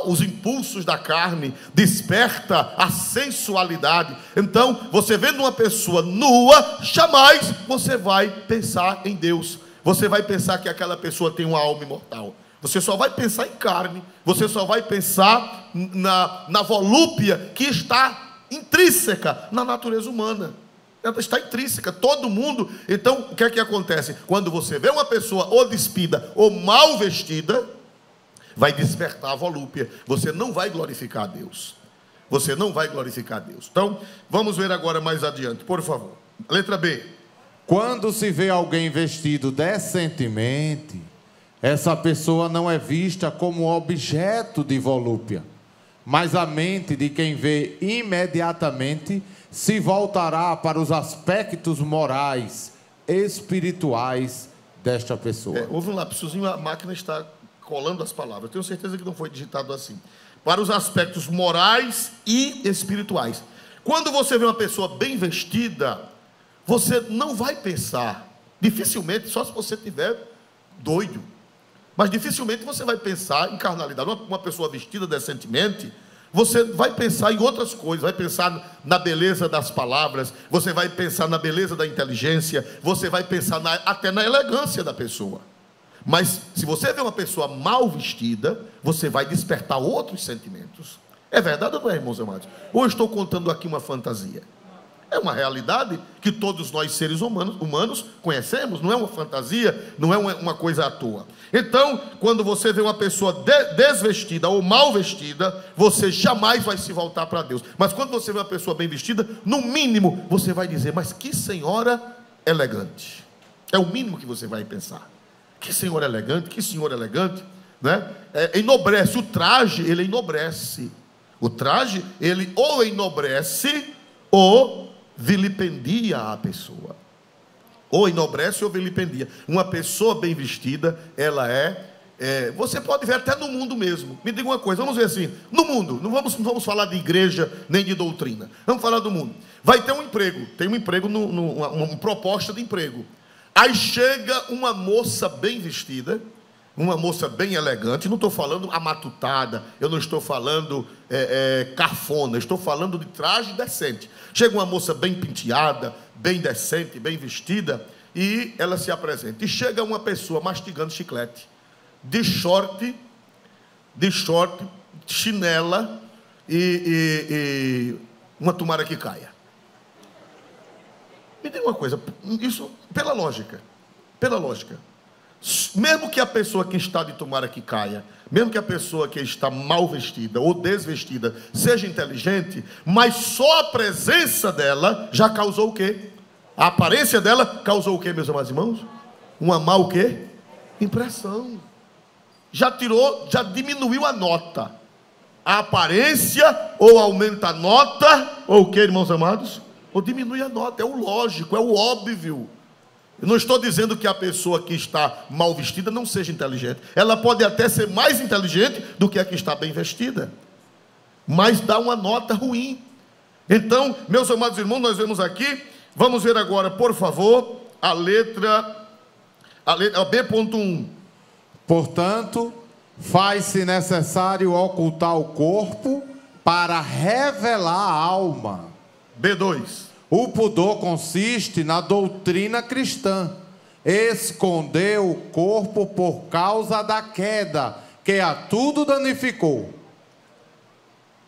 os impulsos da carne, desperta a sensualidade. Então, você vendo uma pessoa nua, jamais você vai pensar em Deus. Você vai pensar que aquela pessoa tem uma alma imortal. Você só vai pensar em carne, você só vai pensar na volúpia que está intrínseca na natureza humana. Ela está intrínseca, todo mundo. Então, o que é que acontece? Quando você vê uma pessoa ou despida ou mal vestida, vai despertar a volúpia. Você não vai glorificar a Deus. Você não vai glorificar a Deus. Então, vamos ver agora mais adiante, por favor. Letra B. Quando se vê alguém vestido decentemente, essa pessoa não é vista como objeto de volúpia, mas a mente de quem vê imediatamente se voltará para os aspectos morais, espirituais desta pessoa. Houve um lapsozinho, a máquina está colando as palavras. Eu tenho certeza que não foi digitado assim. Para os aspectos morais e espirituais. Quando você vê uma pessoa bem vestida, você não vai pensar, dificilmente, só se você estiver doido, mas dificilmente você vai pensar em carnalidade. Uma pessoa vestida decentemente, você vai pensar em outras coisas, vai pensar na beleza das palavras, você vai pensar na beleza da inteligência, você vai pensar até na elegância da pessoa. Mas se você vê uma pessoa mal vestida, você vai despertar outros sentimentos. É verdade ou não é, irmãos amados? Ou eu estou contando aqui uma fantasia? É uma realidade que todos nós seres humanos conhecemos, não é uma fantasia, não é uma coisa à toa. Então, quando você vê uma pessoa desvestida ou mal vestida, você jamais vai se voltar para Deus. Mas quando você vê uma pessoa bem vestida, no mínimo você vai dizer: mas que senhora elegante. É o mínimo que você vai pensar. Que senhora elegante, que senhor elegante, né? Enobrece, o traje, ele enobrece. O traje, ele ou enobrece ou vilipendia a pessoa. Ou enobrece ou vilipendia. Uma pessoa bem vestida, ela você pode ver até no mundo mesmo. Me diga uma coisa, vamos ver assim, no mundo, não vamos falar de igreja nem de doutrina, vamos falar do mundo. Vai ter um emprego, tem um emprego, uma proposta de emprego. Aí chega uma moça bem vestida, uma moça bem elegante, não estou falando amatutada, eu não estou falando cafona, estou falando de traje decente. Chega uma moça bem penteada, bem decente, bem vestida, e ela se apresenta. E chega uma pessoa mastigando chiclete, de short, chinela e uma tomara que caia. Me diga uma coisa, isso pela lógica, mesmo que a pessoa que está de tomara que caia, mesmo que a pessoa que está mal vestida ou desvestida seja inteligente, mas só a presença dela já causou o quê? A aparência dela causou o quê, meus amados irmãos? Uma má o quê? Impressão. Já diminuiu a nota. A aparência ou aumenta a nota, ou o quê, irmãos amados? Ou diminui a nota, é o lógico, é o óbvio. Eu não estou dizendo que a pessoa que está mal vestida não seja inteligente. Ela pode até ser mais inteligente do que a que está bem vestida, mas dá uma nota ruim. Então, meus amados irmãos, nós vemos aqui, vamos ver agora, por favor, a letra B.1. Portanto, faz-se necessário ocultar o corpo para revelar a alma. B2. O pudor consiste na doutrina cristã, esconder o corpo por causa da queda, que a tudo danificou.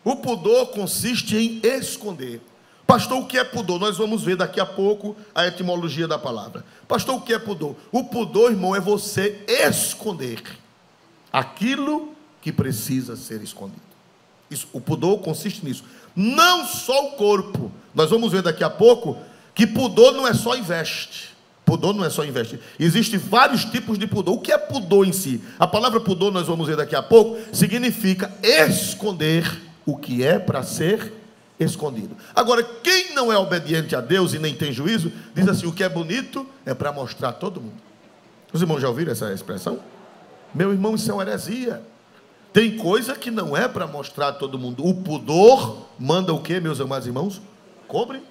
O pudor consiste em esconder. Pastor, o que é pudor? Nós vamos ver daqui a pouco a etimologia da palavra. Pastor, o que é pudor? O pudor, irmão, é você esconder aquilo que precisa ser escondido. Isso, o pudor consiste nisso. Não só o corpo. Nós vamos ver daqui a pouco que pudor não é só investe. Pudor não é só investe. Existem vários tipos de pudor. O que é pudor em si? A palavra pudor, nós vamos ver daqui a pouco, significa esconder o que é para ser escondido. Agora, quem não é obediente a Deus e nem tem juízo, diz assim: o que é bonito é para mostrar a todo mundo. Os irmãos já ouviram essa expressão? Meu irmão, isso é uma heresia. Tem coisa que não é para mostrar a todo mundo. O pudor manda o que, meus amados irmãos? Cobre,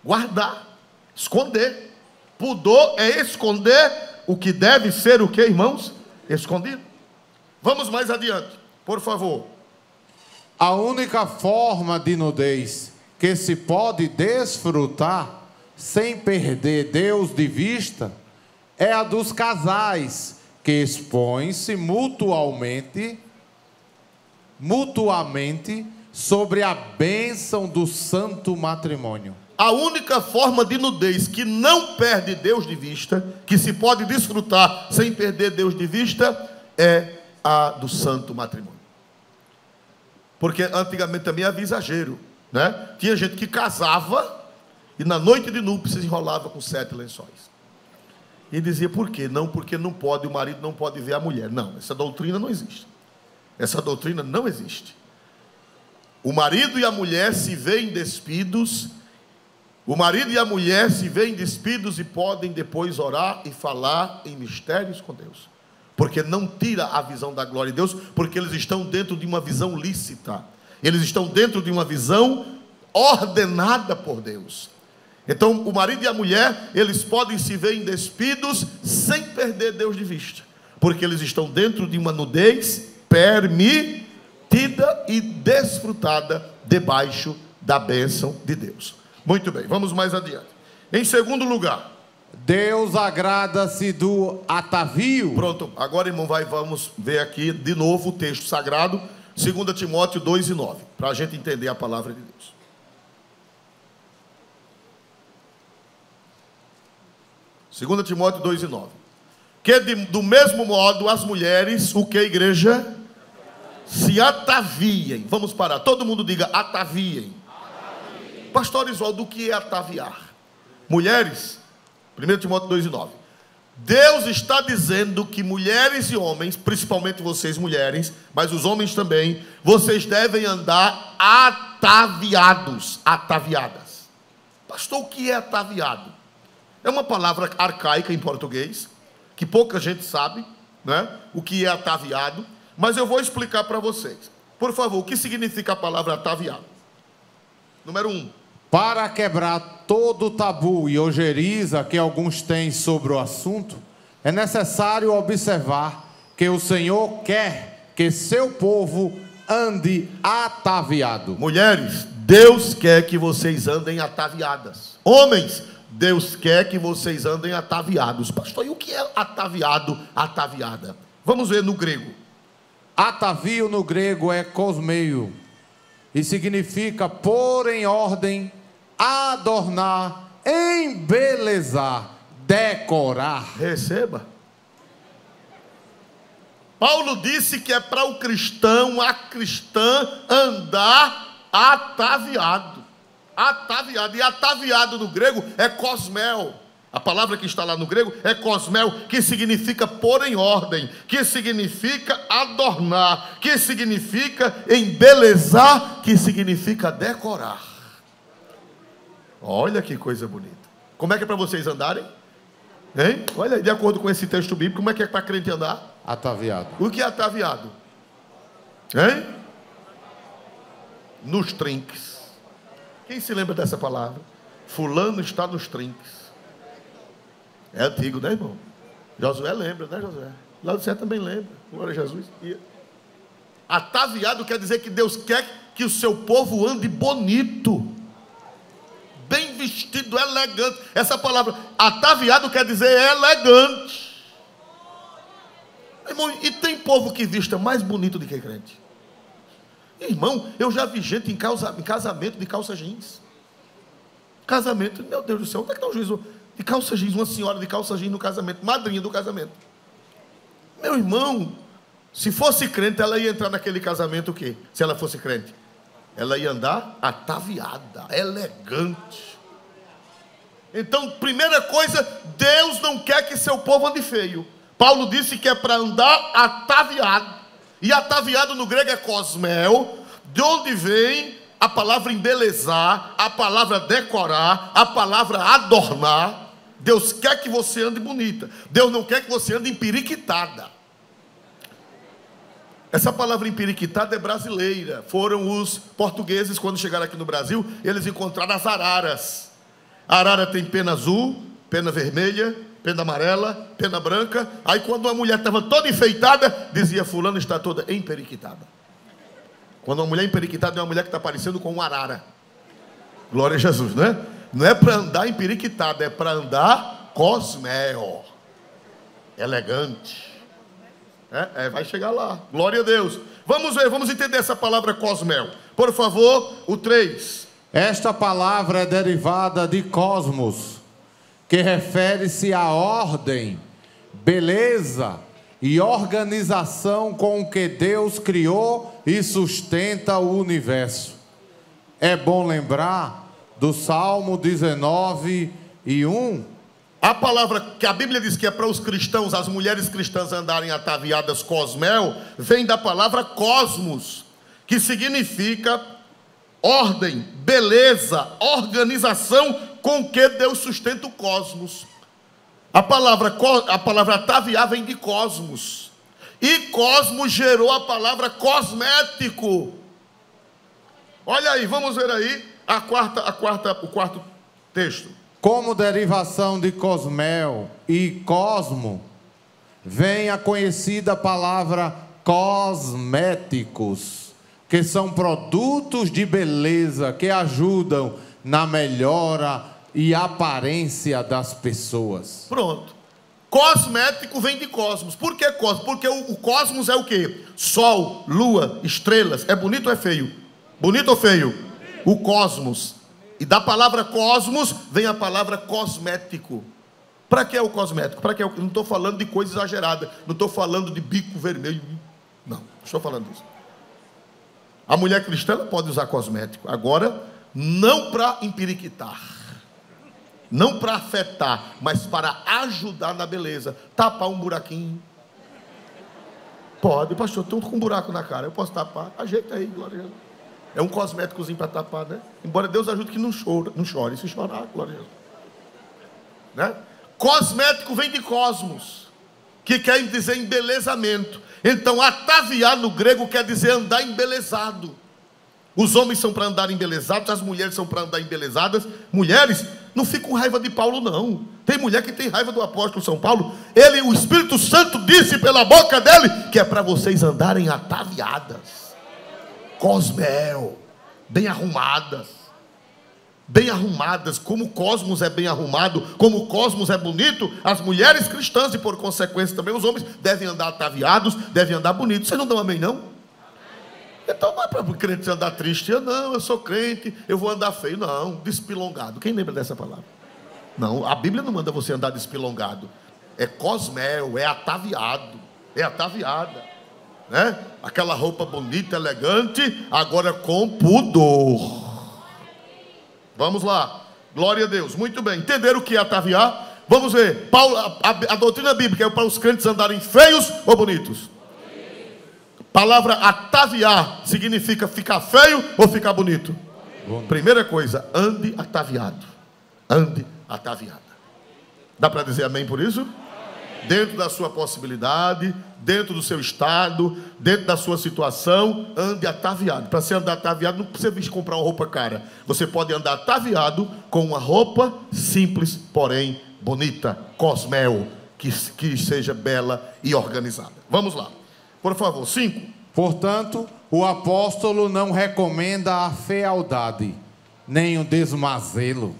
guardar, esconder. Pudor é esconder o que deve ser o que, irmãos? Escondido. Vamos mais adiante, por favor. A única forma de nudez que se pode desfrutar sem perder Deus de vista é a dos casais que expõem-se mutuamente sobre a bênção do santo matrimônio. A única forma de nudez que não perde Deus de vista, que se pode desfrutar sem perder Deus de vista, é a do santo matrimônio. Porque antigamente também havia exagero, né? Tinha gente que casava e na noite de núpcias enrolava com 7 lençóis. E dizia: por quê? Não, porque não pode, o marido não pode ver a mulher. Não, essa doutrina não existe. Essa doutrina não existe. O marido e a mulher se veem despidos. O marido e a mulher se veem despidos e podem depois orar e falar em mistérios com Deus. Porque não tira a visão da glória de Deus, porque eles estão dentro de uma visão lícita. Eles estão dentro de uma visão ordenada por Deus. Então, o marido e a mulher, eles podem se ver despidos sem perder Deus de vista. Porque eles estão dentro de uma nudez permitida e desfrutada debaixo da bênção de Deus. Muito bem, vamos mais adiante. Em segundo lugar, Deus agrada-se do atavio. Pronto, agora, irmão, vamos ver aqui de novo o texto sagrado, 2 Timóteo 2:9, para a gente entender a palavra de Deus. 2 Timóteo 2:9. Que do mesmo modo as mulheres, o que, igreja? Se ataviem. Vamos parar. Todo mundo diga ataviem. Pastor Oswaldo, o que é ataviar? Mulheres, 1 Timóteo 2:9. Deus está dizendo que mulheres e homens, principalmente vocês mulheres, mas os homens também, vocês devem andar ataviados, ataviadas. Pastor, o que é ataviado? É uma palavra arcaica em português, que pouca gente sabe, né? O que é ataviado, mas eu vou explicar para vocês. Por favor, o que significa a palavra ataviado? Número 1. Para quebrar todo o tabu e ojeriza que alguns têm sobre o assunto, é necessário observar que o Senhor quer que seu povo ande ataviado. Mulheres, Deus quer que vocês andem ataviadas. Homens, Deus quer que vocês andem ataviados. Pastor, e o que é ataviado, ataviada? Vamos ver no grego. Atavio no grego é cosmeio e significa pôr em ordem, adornar, embelezar, decorar. Receba. Paulo disse que é para o cristão, a cristã, andar ataviado. Ataviado. E ataviado no grego é cosmel. A palavra que está lá no grego é cosmel, que significa pôr em ordem, que significa adornar, que significa embelezar, que significa decorar. Olha que coisa bonita. Como é que é para vocês andarem? Hein? Olha aí, de acordo com esse texto bíblico, como é que é para crente andar? Ataviado. O que é ataviado? Hein? Nos trinques. Quem se lembra dessa palavra? Fulano está nos trinques. É antigo, né, irmão? Josué lembra, né, Josué? Lá do céu também lembra. Glória a Jesus. E ataviado quer dizer que Deus quer que o seu povo ande bonito, bem vestido, elegante. Essa palavra ataviado quer dizer elegante. Irmão, e tem povo que vista mais bonito do que crente. Irmão, eu já vi gente em casamento de calça jeans. Casamento, meu Deus do céu, onde é que está o juízo? De calça jeans, uma senhora de calça jeans no casamento, madrinha do casamento. Meu irmão, se fosse crente, ela ia entrar naquele casamento o quê? Se ela fosse crente, ela ia andar ataviada, elegante. Então, primeira coisa, Deus não quer que seu povo ande feio. Paulo disse que é para andar ataviado. E ataviado no grego é cosmel, de onde vem a palavra embelezar, a palavra decorar, a palavra adornar. Deus quer que você ande bonita. Deus não quer que você ande empiriquitada. Essa palavra empiriquitada é brasileira. Foram os portugueses, quando chegaram aqui no Brasil, eles encontraram as araras. A arara tem pena azul, pena vermelha, pena amarela, pena branca. Aí quando uma mulher estava toda enfeitada, dizia: fulano está toda emperiquitada. Quando uma mulher emperiquitada é uma mulher que está parecendo com uma arara. Glória a Jesus, né? Não é para andar emperiquitada, é para andar cosmel, elegante. Vai chegar lá. Glória a Deus. Vamos ver, vamos entender essa palavra cosmel. Por favor, o 3. Esta palavra é derivada de cosmos, que refere-se à ordem, beleza e organização com que Deus criou e sustenta o universo. É bom lembrar do Salmo 19:1. A palavra que a Bíblia diz que é para os cristãos, as mulheres cristãs andarem ataviadas cosmel, vem da palavra cosmos, que significa ordem, beleza, organização com que Deus sustenta o cosmos. A palavra ataviar vem de cosmos. E cosmos gerou a palavra cosmético. Olha aí, vamos ver aí o quarto texto. Como derivação de cosmel e cosmo, vem a conhecida palavra cosméticos, que são produtos de beleza que ajudam na melhora e aparência das pessoas. Pronto. Cosmético vem de cosmos. Por que cosmos? Porque o cosmos é o quê? Sol, lua, estrelas. É bonito ou é feio? Bonito ou feio? O cosmos. E da palavra cosmos vem a palavra cosmético. Para que é o cosmético? Para que é o... Não estou falando de coisa exagerada. Não estou falando de bico vermelho. Não estou falando disso. A mulher cristã ela pode usar cosmético. Agora, não para empiriquitar. Não para afetar, mas para ajudar na beleza. Tapar um buraquinho. Pode, pastor, estou com um buraco na cara. Eu posso tapar. Ajeita aí, glória a Deus. É um cosméticozinho para tapar, né? Embora Deus ajude que não chore. Se chorar, glória a Deus. Né? Cosmético vem de cosmos, que quer dizer embelezamento. Então, ataviar no grego quer dizer andar embelezado. Os homens são para andar embelezados, as mulheres são para andar embelezadas. Mulheres, não fiquem com raiva de Paulo, não. Tem mulher que tem raiva do apóstolo São Paulo. O Espírito Santo disse pela boca dele que é para vocês andarem ataviadas. Cosmel, bem arrumadas. Bem arrumadas, como o cosmos é bem arrumado, como o cosmos é bonito, as mulheres cristãs e por consequência também os homens devem andar ataviados, devem andar bonitos. Vocês não dão amém, não? Então não é para o crente andar triste. Não, eu sou crente, eu vou andar feio. Não, despilongado. Quem lembra dessa palavra? Não, a Bíblia não manda você andar despilongado. É cosmel, é ataviado, é ataviada, né? Aquela roupa bonita, elegante, agora com pudor. Vamos lá, glória a Deus, muito bem. Entenderam o que é ataviar? Vamos ver, Paulo, a doutrina bíblica é para os crentes andarem feios ou bonitos? Palavra ataviar significa ficar feio ou ficar bonito? Primeira coisa, ande ataviado. Ande ataviada. Dá para dizer amém por isso? Dentro da sua possibilidade, dentro do seu estado, dentro da sua situação, ande ataviado. Para você andar ataviado, não precisa vir comprar uma roupa cara. Você pode andar ataviado com uma roupa simples, porém bonita, cosmel, que seja bela e organizada. Vamos lá. Por favor, 5. Portanto, o apóstolo não recomenda a fealdade, nem o desmazelo,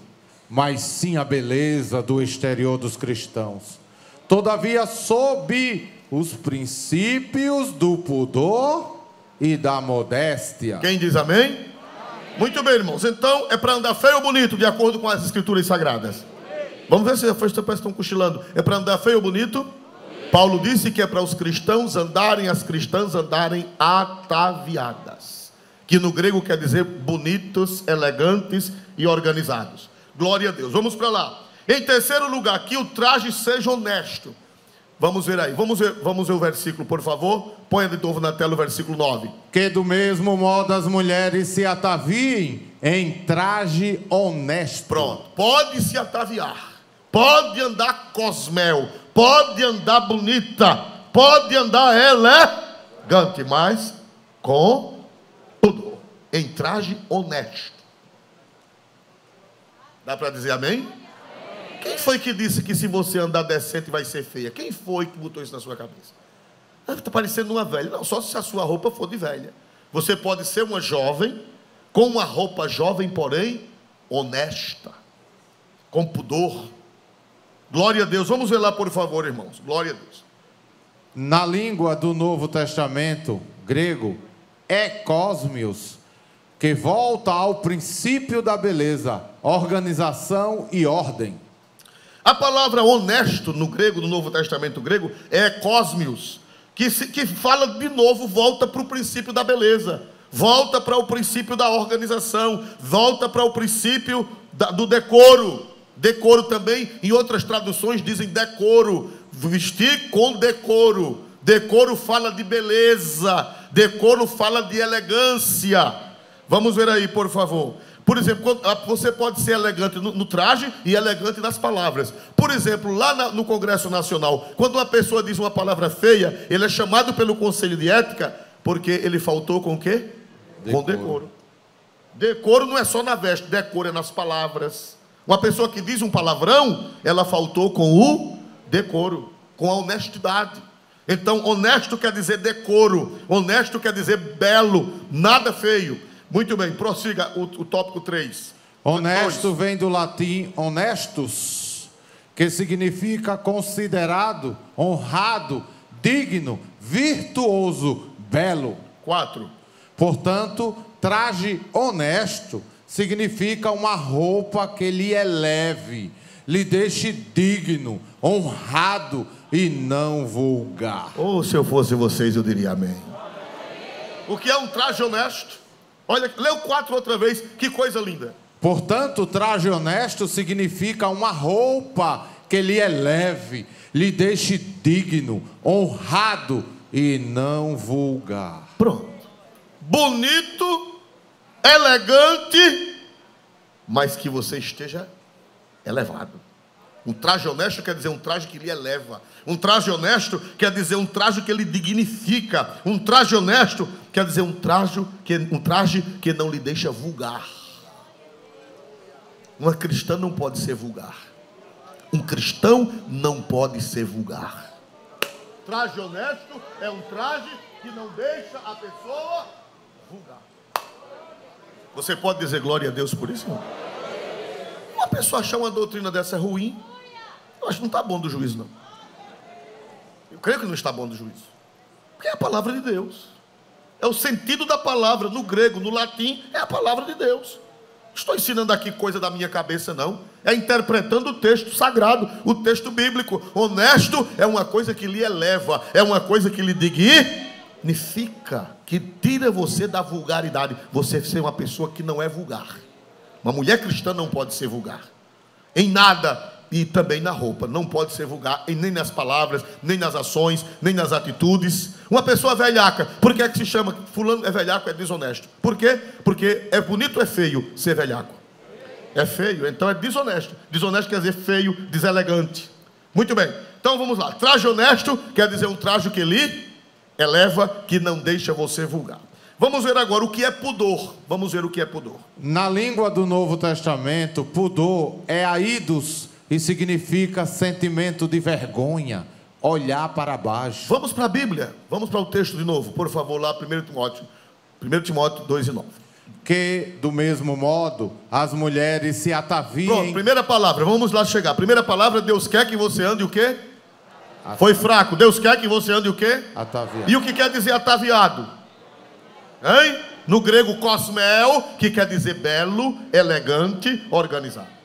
mas sim a beleza do exterior dos cristãos. Todavia, sob os princípios do pudor e da modéstia. Quem diz amém? Amém. Muito bem, irmãos. Então, é para andar feio ou bonito, de acordo com as escrituras sagradas? Vamos ver se parece que estão cochilando. É para andar feio ou bonito? Paulo disse que é para os cristãos andarem, as cristãs andarem ataviadas. Que no grego quer dizer bonitos, elegantes e organizados. Glória a Deus. Vamos para lá. Em terceiro lugar, que o traje seja honesto. Vamos ver aí, vamos ver o versículo, por favor. Ponha de novo na tela o versículo 9. Que do mesmo modo as mulheres se ataviem em traje honesto. Pronto, pode se ataviar, pode andar cosmel, pode andar bonita, pode andar elegante, mas com tudo, em traje honesto. Dá para dizer amém? Quem foi que disse que se você andar decente vai ser feia? Quem foi que botou isso na sua cabeça? Está parecendo uma velha. Não, só se a sua roupa for de velha. Você pode ser uma jovem, com uma roupa jovem, porém honesta, com pudor. Glória a Deus. Vamos ver lá, por favor, irmãos. Glória a Deus. Na língua do Novo Testamento grego, é cosmios, que volta ao princípio da beleza, organização e ordem. A palavra honesto no grego, no Novo Testamento grego, é cosmios, que fala de novo, volta para o princípio da beleza, volta para o princípio da organização, volta para o princípio do decoro. Decoro também, em outras traduções dizem decoro, vestir com decoro. Decoro fala de beleza, decoro fala de elegância. Vamos ver aí, por favor. Por exemplo, você pode ser elegante no traje e elegante nas palavras. Por exemplo, lá no Congresso Nacional, quando uma pessoa diz uma palavra feia, ele é chamado pelo Conselho de Ética, porque ele faltou com o quê? Com decoro. Decoro não é só na veste, decoro é nas palavras. Uma pessoa que diz um palavrão, ela faltou com o decoro, com a honestidade. Então, honesto quer dizer decoro, honesto quer dizer belo, nada feio. Muito bem, prossiga o tópico 3. Honesto vem do latim honestus, que significa considerado, honrado, digno, virtuoso, belo. 4. Portanto, traje honesto significa uma roupa que lhe eleve, lhe deixe digno, honrado e não vulgar. Ou se eu fosse vocês, eu diria amém. O que é um traje honesto? Olha, lê o 4 outra vez, que coisa linda. Portanto, traje honesto significa uma roupa que lhe eleve, lhe deixe digno, honrado e não vulgar. Pronto. Bonito, elegante, mas que você esteja elevado. Um traje honesto quer dizer um traje que lhe eleva. Um traje honesto quer dizer um traje que lhe dignifica. Um traje honesto quer dizer um traje que não lhe deixa vulgar. Uma cristã não pode ser vulgar. Um cristão não pode ser vulgar. Traje honesto é um traje que não deixa a pessoa vulgar. Você pode dizer glória a Deus por isso? Não? Uma pessoa achar uma doutrina dessa ruim, eu acho que não está bom do juízo, não. Eu creio que não está bom do juízo. Porque é a palavra de Deus. É o sentido da palavra, no grego, no latim, é a palavra de Deus. Estou ensinando aqui coisa da minha cabeça, não. É interpretando o texto sagrado, o texto bíblico. Honesto é uma coisa que lhe eleva, é uma coisa que lhe dignifica, que tira você da vulgaridade. Você ser uma pessoa que não é vulgar. Uma mulher cristã não pode ser vulgar. Em nada, e também na roupa. Não pode ser vulgar, nem nas palavras, nem nas ações, nem nas atitudes. Uma pessoa velhaca, por que é que se chama fulano é velhaco, é desonesto? Por quê? Porque é bonito ou é feio ser velhaco? É feio, então é desonesto. Desonesto quer dizer feio, deselegante. Muito bem, então vamos lá. Traje honesto quer dizer um traje que lhe eleva, que não deixa você vulgar. Vamos ver agora o que é pudor. Vamos ver o que é pudor. Na língua do Novo Testamento, pudor é aidos e significa sentimento de vergonha, olhar para baixo. Vamos para a Bíblia. Vamos para o texto de novo, por favor, lá 1 Timóteo. 1 Timóteo 2:9. Que, do mesmo modo, as mulheres se ataviem... Pronto, primeira palavra, vamos lá chegar. Primeira palavra, Deus quer que você ande o quê? Foi fraco. Deus quer que você ande o quê? Ataviado. E o que quer dizer ataviado? Hein? No grego, cosmel, que quer dizer belo, elegante, organizado.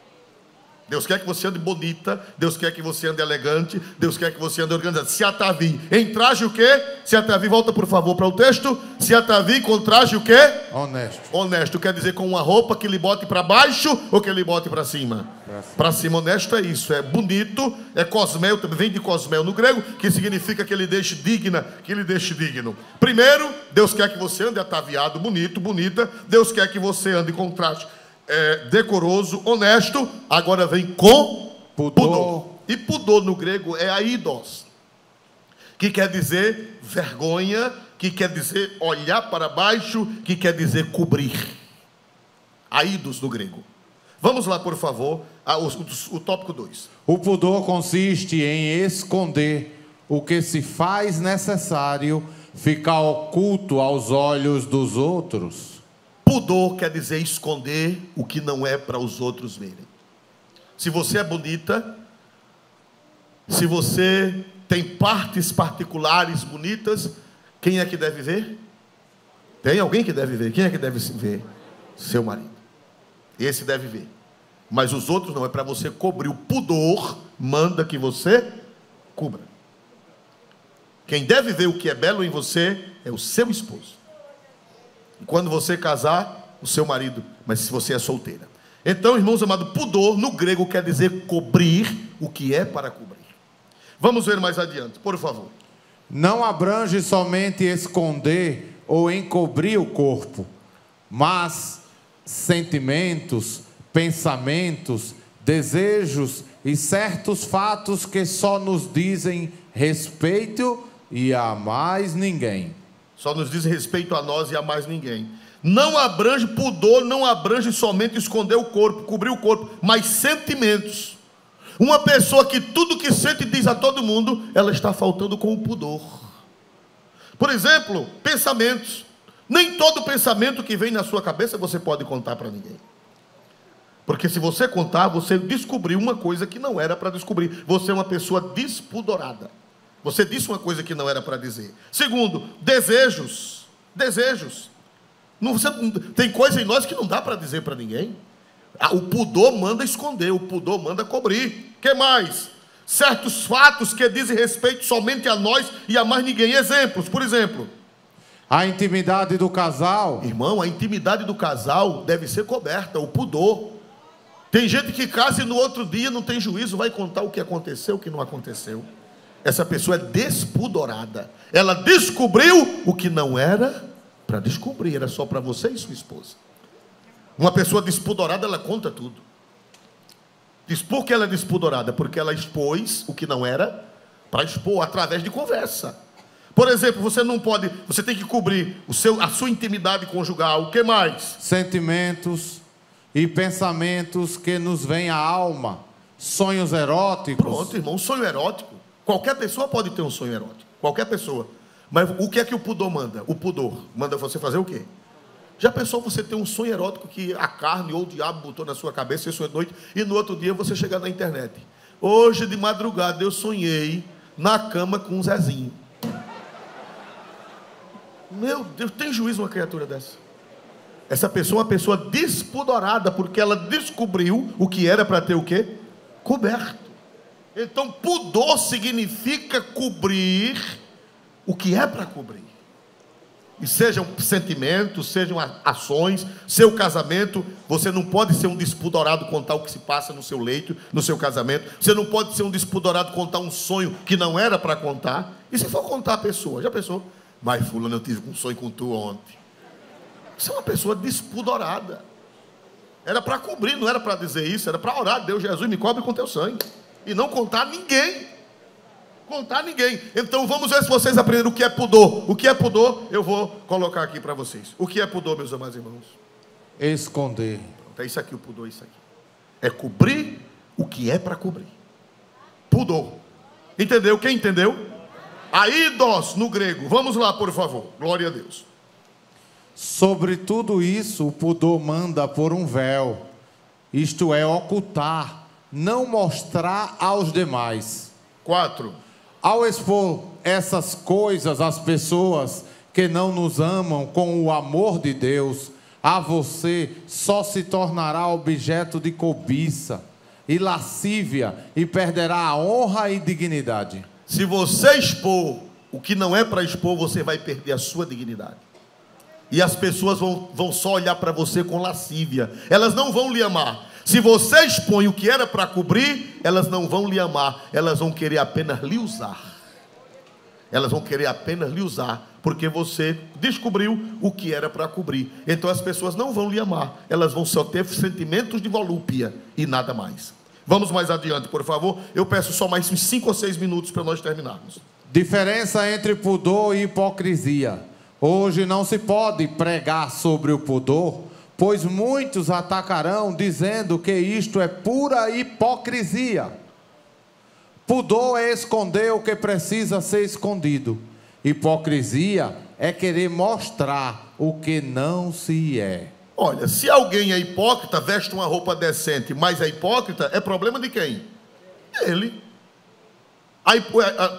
Deus quer que você ande bonita, Deus quer que você ande elegante, Deus quer que você ande organizado. Se atavie em traje o quê? Se atavie, volta por favor para o texto. Se atavie com traje o quê? Honesto. Honesto quer dizer com uma roupa que lhe bote para baixo ou que lhe bote para cima? Para cima. Honesto é isso, é bonito, é cosmel, também vem de cosmel no grego, que significa que ele deixe digna, que ele deixe digno. Primeiro, Deus quer que você ande ataviado, bonito, bonita. Deus quer que você ande com traje decoroso, honesto. Agora vem com pudor. E pudor no grego é aidos, que quer dizer vergonha, que quer dizer olhar para baixo, que quer dizer cobrir. Aidos no grego. Vamos lá, por favor, o tópico 2. O pudor consiste em esconder o que se faz necessário ficar oculto aos olhos dos outros. Pudor quer dizer esconder o que não é para os outros verem. Se você é bonita, se você tem partes particulares bonitas, quem é que deve ver? Tem alguém que deve ver. Quem é que deve ver? Seu marido. Esse deve ver. Mas os outros não, é para você cobrir. O pudor manda que você cubra. Quem deve ver o que é belo em você é o seu esposo. E quando você casar, o seu marido. Mas se você é solteira. Então, irmãos amados, pudor no grego quer dizer cobrir o que é para cobrir. Vamos ver mais adiante, por favor. Não abrange somente esconder ou encobrir o corpo, mas sentimentos, pensamentos, desejos e certos fatos que só nos dizem respeito e a mais ninguém. Só nos diz respeito a nós e a mais ninguém. Não abrange, pudor não abrange somente esconder o corpo, cobrir o corpo, mas sentimentos. Uma pessoa que tudo que sente diz a todo mundo, ela está faltando com o pudor. Por exemplo, pensamentos. Nem todo pensamento que vem na sua cabeça você pode contar para ninguém. Porque se você contar, você descobriu uma coisa que não era para descobrir. Você é uma pessoa despudorada. Você disse uma coisa que não era para dizer. Segundo, desejos. Desejos. Tem coisa em nós que não dá para dizer para ninguém. O pudor manda esconder, o pudor manda cobrir. Que mais? Certos fatos que dizem respeito somente a nós e a mais ninguém. Exemplos, por exemplo. A intimidade do casal. Irmão, a intimidade do casal deve ser coberta, o pudor. Tem gente que casa e no outro dia não tem juízo, vai contar o que aconteceu, o que não aconteceu. Essa pessoa é despudorada. Ela descobriu o que não era para descobrir, era só para você e sua esposa. Uma pessoa despudorada, ela conta tudo. Diz por que ela é despudorada? Porque ela expôs o que não era para expor através de conversa. Por exemplo, você não pode, você tem que cobrir a sua intimidade conjugal. O que mais? Sentimentos e pensamentos que nos vêm à alma. Sonhos eróticos. Pronto, irmão, um sonho erótico. Qualquer pessoa pode ter um sonho erótico. Qualquer pessoa. Mas o que é que o pudor manda? O pudor manda você fazer o quê? Já pensou você ter um sonho erótico que a carne ou o diabo botou na sua cabeça, você sonhou de noite, e no outro dia você chegar na internet. Hoje de madrugada eu sonhei na cama com um Zezinho. Meu Deus, tem juízo uma criatura dessa? Essa pessoa é uma pessoa despudorada, porque ela descobriu o que era para ter o quê? Coberto. Então, pudor significa cobrir o que é para cobrir. E sejam sentimentos, sejam ações, seu casamento, você não pode ser um despudorado contar o que se passa no seu leito, no seu casamento. Você não pode ser um despudorado contar um sonho que não era para contar. E se for contar a pessoa, já pensou? Mas fulano, eu tive um sonho com tu ontem. Você é uma pessoa despudorada. Era para cobrir, não era para dizer isso, era para orar. Deus, Jesus, me cobre com teu sangue. E não contar a ninguém. Contar a ninguém. Então vamos ver se vocês aprenderam o que é pudor. O que é pudor, eu vou colocar aqui para vocês. O que é pudor, meus amados irmãos? Esconder. É isso aqui, o pudor, isso aqui. É cobrir o que é para cobrir. Pudor. Entendeu? Quem entendeu? Aidos no grego. Vamos lá, por favor. Glória a Deus. Sobre tudo isso, o pudor manda por um véu. Isto é, ocultar, não mostrar aos demais. 4. Ao expor essas coisas às pessoas que não nos amam com o amor de Deus, a você só se tornará objeto de cobiça e lascívia e perderá a honra e dignidade. Se você expor o que não é para expor, você vai perder a sua dignidade. E as pessoas vão só olhar para você com lascívia. Elas não vão lhe amar. Se você expõe o que era para cobrir, elas não vão lhe amar. Elas vão querer apenas lhe usar. Elas vão querer apenas lhe usar, porque você descobriu o que era para cobrir. Então as pessoas não vão lhe amar. Elas vão só ter sentimentos de volúpia e nada mais. Vamos mais adiante, por favor. Eu peço só mais uns 5 ou 6 minutos para nós terminarmos. Diferença entre pudor e hipocrisia. Hoje não se pode pregar sobre o pudor, pois muitos atacarão dizendo que isto é pura hipocrisia. Pudor é esconder o que precisa ser escondido. Hipocrisia é querer mostrar o que não se é. Olha, se alguém é hipócrita, veste uma roupa decente, mas é hipócrita, é problema de quem? Ele.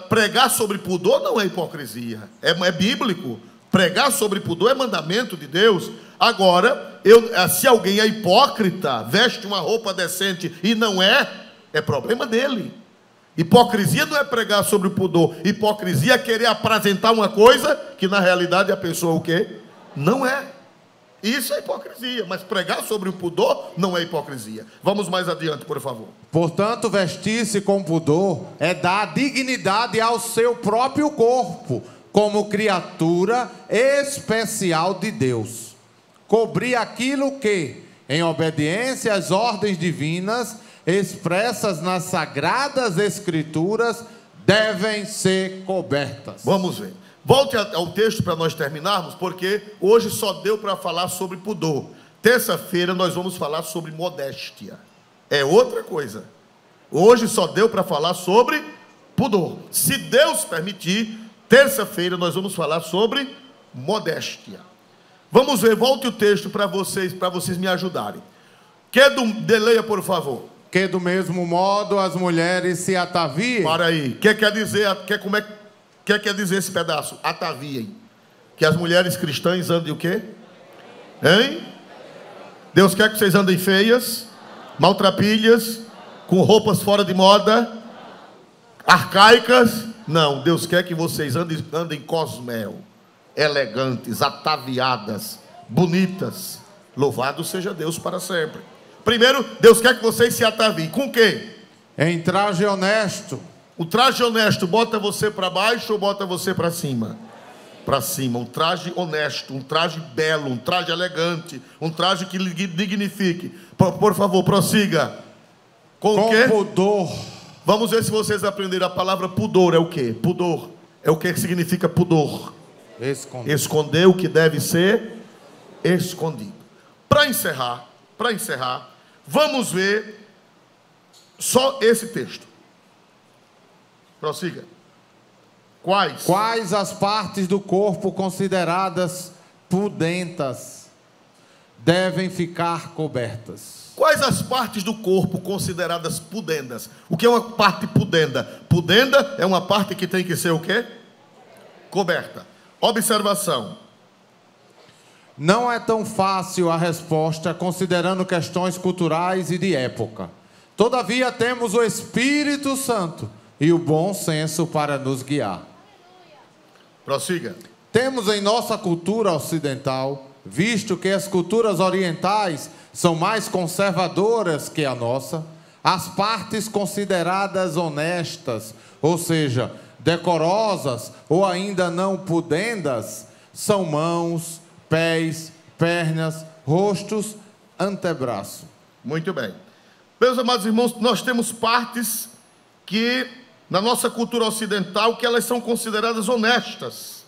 Pregar sobre pudor não é hipocrisia, é bíblico. Pregar sobre pudor é mandamento de Deus. Agora, se alguém é hipócrita, veste uma roupa decente e não é problema dele. Hipocrisia não é pregar sobre o pudor. Hipocrisia é querer apresentar uma coisa que na realidade a pessoa o quê? Não é. Isso é hipocrisia, mas pregar sobre o pudor não é hipocrisia. Vamos mais adiante, por favor. Portanto, vestir-se com pudor é dar dignidade ao seu próprio corpo, como criatura especial de Deus. Cobrir aquilo que, em obediência às ordens divinas, expressas nas sagradas escrituras, devem ser cobertas. Vamos ver. Volte ao texto para nós terminarmos, porque hoje só deu para falar sobre pudor. Terça-feira nós vamos falar sobre modéstia. É outra coisa. Hoje só deu para falar sobre pudor. Se Deus permitir, terça-feira nós vamos falar sobre modéstia. Vamos ver, volte o texto para vocês me ajudarem. Leia, por favor. Que do mesmo modo as mulheres se ataviem. Para aí. O que quer dizer? O que quer dizer esse pedaço? Ataviem. Que as mulheres cristãs andem o quê? Hein? Deus quer que vocês andem feias, maltrapilhas, com roupas fora de moda, arcaicas. Não, Deus quer que vocês andem cosmel, elegantes, ataviadas, bonitas. Louvado seja Deus para sempre. Primeiro, Deus quer que vocês se ataviem. Com o quê? Em traje honesto. O traje honesto bota você para baixo ou bota você para cima? Para cima. Um traje honesto, um traje belo, um traje elegante, um traje que lhe dignifique. Por favor, prossiga. Com o quê? Pudor. Vamos ver se vocês aprenderam a palavra pudor. É o quê? Pudor. É o que significa pudor? Esconder o que deve ser escondido. Para encerrar, vamos ver só esse texto. Prossiga. Quais as partes do corpo consideradas pudentas devem ficar cobertas? Quais as partes do corpo consideradas pudendas? O que é uma parte pudenda? Pudenda é uma parte que tem que ser o quê? Coberta. Observação. Não é tão fácil a resposta, considerando questões culturais e de época. Todavia, temos o Espírito Santo e o bom senso para nos guiar. Prossiga. Temos em nossa cultura ocidental, visto que as culturas orientais são mais conservadoras que a nossa, as partes consideradas honestas, ou seja, decorosas ou ainda não pudendas, são mãos, pés, pernas, rostos, antebraço. Muito bem. Meus amados irmãos, nós temos partes que, na nossa cultura ocidental, que elas são consideradas honestas,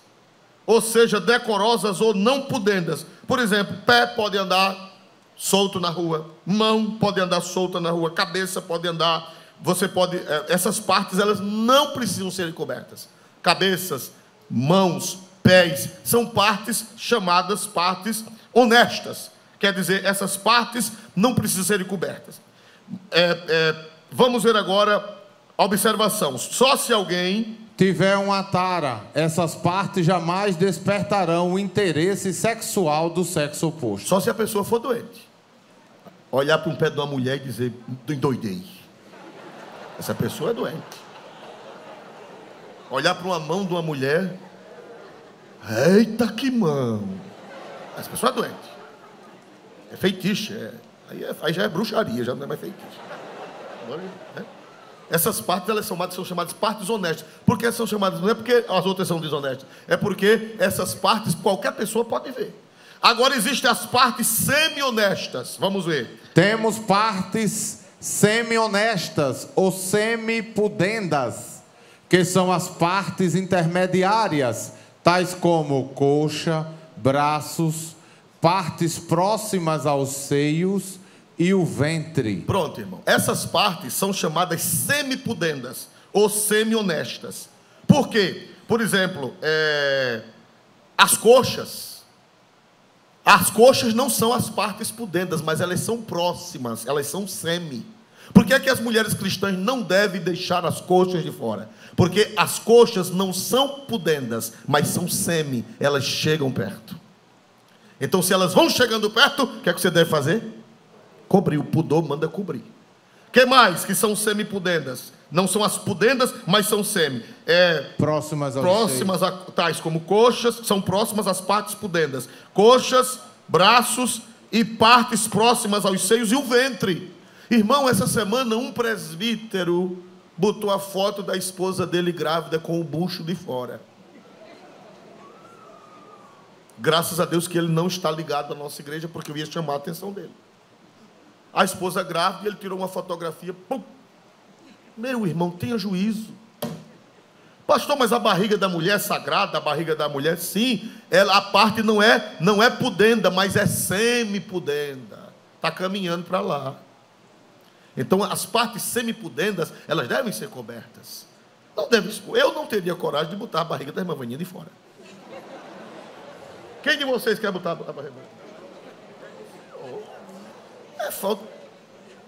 ou seja, decorosas ou não pudendas. Por exemplo, pé pode andar solto na rua, mão pode andar solta na rua, cabeça pode andar, você pode... essas partes, elas não precisam ser cobertas. Cabeças, mãos, pés, são partes chamadas partes honestas. Quer dizer, essas partes não precisam ser cobertas. Vamos ver agora a observação. Só se alguém tiver uma tara, essas partes jamais despertarão o interesse sexual do sexo oposto. Só se a pessoa for doente. Olhar para um pé de uma mulher e dizer, endoidei. Essa pessoa é doente. Olhar para uma mão de uma mulher, eita que mão. Essa pessoa é doente. É feitiço. Aí já é bruxaria, já não é mais feitiço. Essas partes, elas são chamadas partes honestas. Por que são chamadas? Não é porque as outras são desonestas. É porque essas partes qualquer pessoa pode ver. Agora existem as partes semi-honestas. Vamos ver. Temos partes semi-honestas ou semi-pudendas, que são as partes intermediárias, tais como coxa, braços, partes próximas aos seios e o ventre. Pronto, irmão. Essas partes são chamadas semi-pudendas ou semi-honestas. Por quê? Por exemplo, as coxas. As coxas não são as partes pudendas, mas elas são próximas, elas são semi. Por que é que as mulheres cristãs não devem deixar as coxas de fora? Porque as coxas não são pudendas, mas são semi, elas chegam perto. Então, se elas vão chegando perto, o que é que você deve fazer? Cobrir. O pudor manda cobrir. O que mais que são semi-pudendas? Não são as pudendas, mas são semi. Próximas a tais como coxas, são próximas às partes pudendas. Coxas, braços e partes próximas aos seios e o ventre. Irmão, essa semana um presbítero botou a foto da esposa dele grávida com o bucho de fora. Graças a Deus que ele não está ligado à nossa igreja, porque eu ia chamar a atenção dele. A esposa grávida, ele tirou uma fotografia. Pum. Meu irmão, tenha juízo. Pastor, mas a barriga da mulher é sagrada, a barriga da mulher, sim, a parte não é pudenda, mas é semi-pudenda. Está caminhando para lá. Então, as partes semi-pudendas, elas devem ser cobertas. Não devem expor. Eu não teria coragem de botar a barriga da irmã Vaninha de fora. Quem de vocês quer botar a barriga? É falta.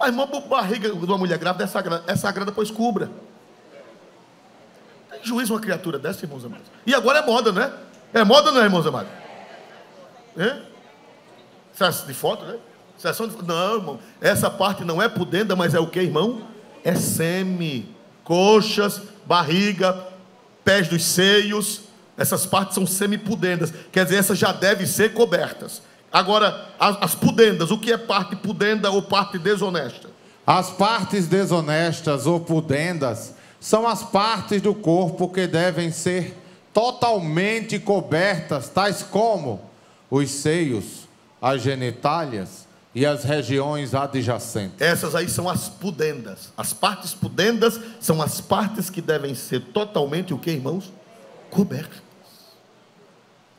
A irmã, barriga de uma mulher grávida é sagrada, pois cubra. Tem juízo uma criatura dessa, irmãos amados? E agora é moda, né? É moda, não é, irmãos amados? Você acha de foto, né? Não, irmão, essa parte não é pudenda, mas é o que, irmão? É semi, coxas, barriga, pés dos seios, essas partes são semipudendas, quer dizer, essas já devem ser cobertas. Agora, as pudendas, o que é parte pudenda ou parte desonesta? As partes desonestas ou pudendas são as partes do corpo que devem ser totalmente cobertas, tais como os seios, as genitálias e as regiões adjacentes. Essas aí são as pudendas. As partes pudendas são as partes que devem ser totalmente o que, irmãos? Cobertas.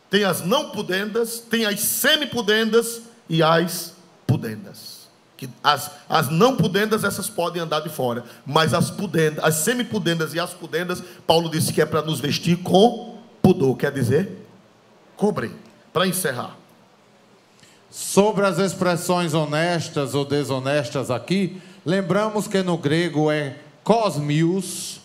Tem as não pudendas, tem as semipudendas e as pudendas. As não pudendas, essas podem andar de fora, mas as pudendas, as semipudendas e as pudendas, Paulo disse que é para nos vestir com pudor, quer dizer, cobrem. Para encerrar, sobre as expressões honestas ou desonestas aqui, lembramos que no grego é cosmios,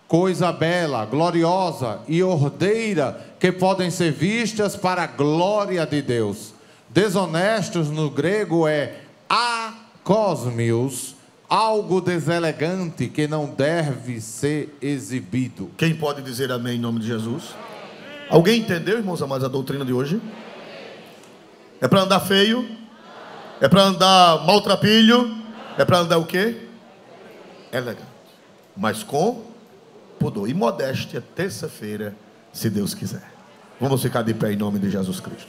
coisa bela, gloriosa e ordeira, que podem ser vistas para a glória de Deus. Desonestos no grego é acosmios, algo deselegante que não deve ser exibido. Quem pode dizer amém em nome de Jesus? Alguém entendeu, irmãos amados, a doutrina de hoje? É para andar feio? É para andar maltrapilho? É para andar o quê? Elegante, mas com pudor e modéstia, terça-feira, se Deus quiser. Vamos ficar de pé em nome de Jesus Cristo.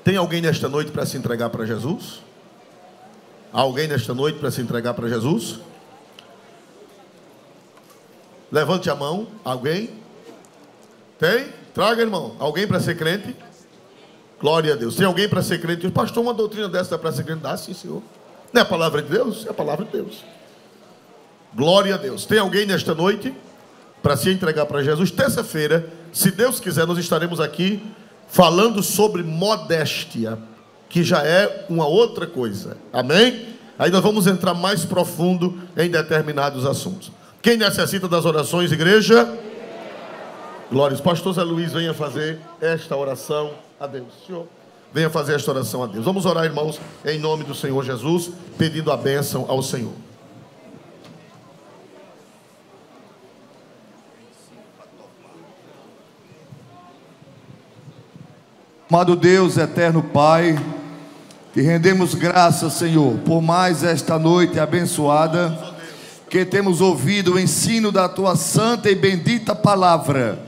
Tem alguém nesta noite para se entregar para Jesus? Alguém nesta noite para se entregar para Jesus? Levante a mão. Alguém? Tem? Traga, irmão. Alguém para ser crente? Glória a Deus. Tem alguém para ser crente? Pastor, uma doutrina dessa dá para ser crente? Dá, sim, Senhor. Não é a palavra de Deus? É a palavra de Deus. Glória a Deus. Tem alguém nesta noite para se entregar para Jesus? Terça-feira, se Deus quiser, nós estaremos aqui falando sobre modéstia, que já é uma outra coisa. Amém? Aí nós vamos entrar mais profundo em determinados assuntos. Quem necessita das orações, igreja? Glórias. Pastor Zé Luiz, venha fazer esta oração a Deus. Senhor, venha fazer esta oração a Deus. Vamos orar, irmãos, em nome do Senhor Jesus, pedindo a bênção ao Senhor. Amado Deus, eterno Pai, te rendemos graças, Senhor, por mais esta noite abençoada, que temos ouvido o ensino da tua santa e bendita palavra,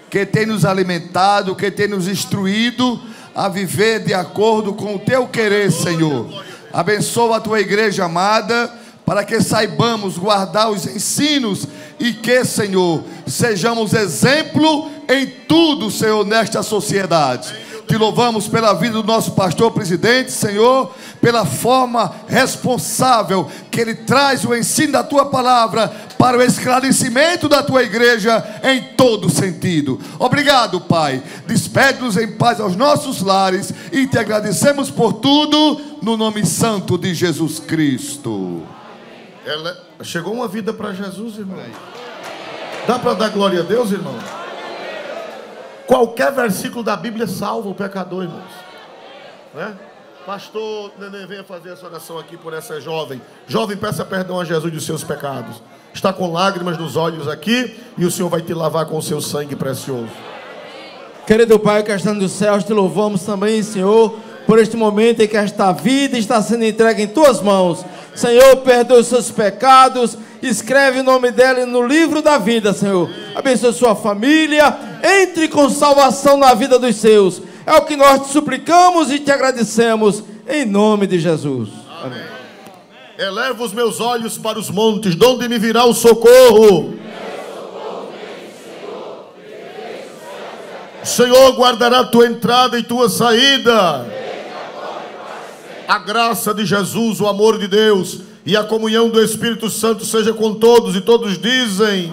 que tem nos alimentado, que tem nos instruído a viver de acordo com o teu querer, Senhor. Abençoa a tua igreja amada, para que saibamos guardar os ensinos e que, Senhor, sejamos exemplo em tudo, Senhor, nesta sociedade. Te louvamos pela vida do nosso pastor presidente, Senhor, pela forma responsável que ele traz o ensino da tua palavra para o esclarecimento da tua igreja em todo sentido. Obrigado, Pai. Despede-nos em paz aos nossos lares e te agradecemos por tudo no nome santo de Jesus Cristo. Chegou uma vida para Jesus, irmão. Dá para dar glória a Deus, irmão? Qualquer versículo da Bíblia salva o pecador, irmãos, né? Pastor Nenê, venha fazer essa oração aqui por essa jovem. Jovem, peça perdão a Jesus dos seus pecados. Está com lágrimas nos olhos aqui, e o Senhor vai te lavar com o seu sangue precioso. Querido Pai que está nos céus, te louvamos também, Senhor, por este momento em que esta vida está sendo entregue em tuas mãos. Senhor, perdoa os seus pecados, escreve o nome dela no livro da vida, Senhor. Abençoe sua família, entre com salvação na vida dos seus. É o que nós te suplicamos e te agradecemos, em nome de Jesus. Amém. Eleva os meus olhos para os montes, de onde me virá o socorro? O Senhor guardará a tua entrada e tua saída. A graça de Jesus, o amor de Deus e a comunhão do Espírito Santo seja com todos, e todos dizem...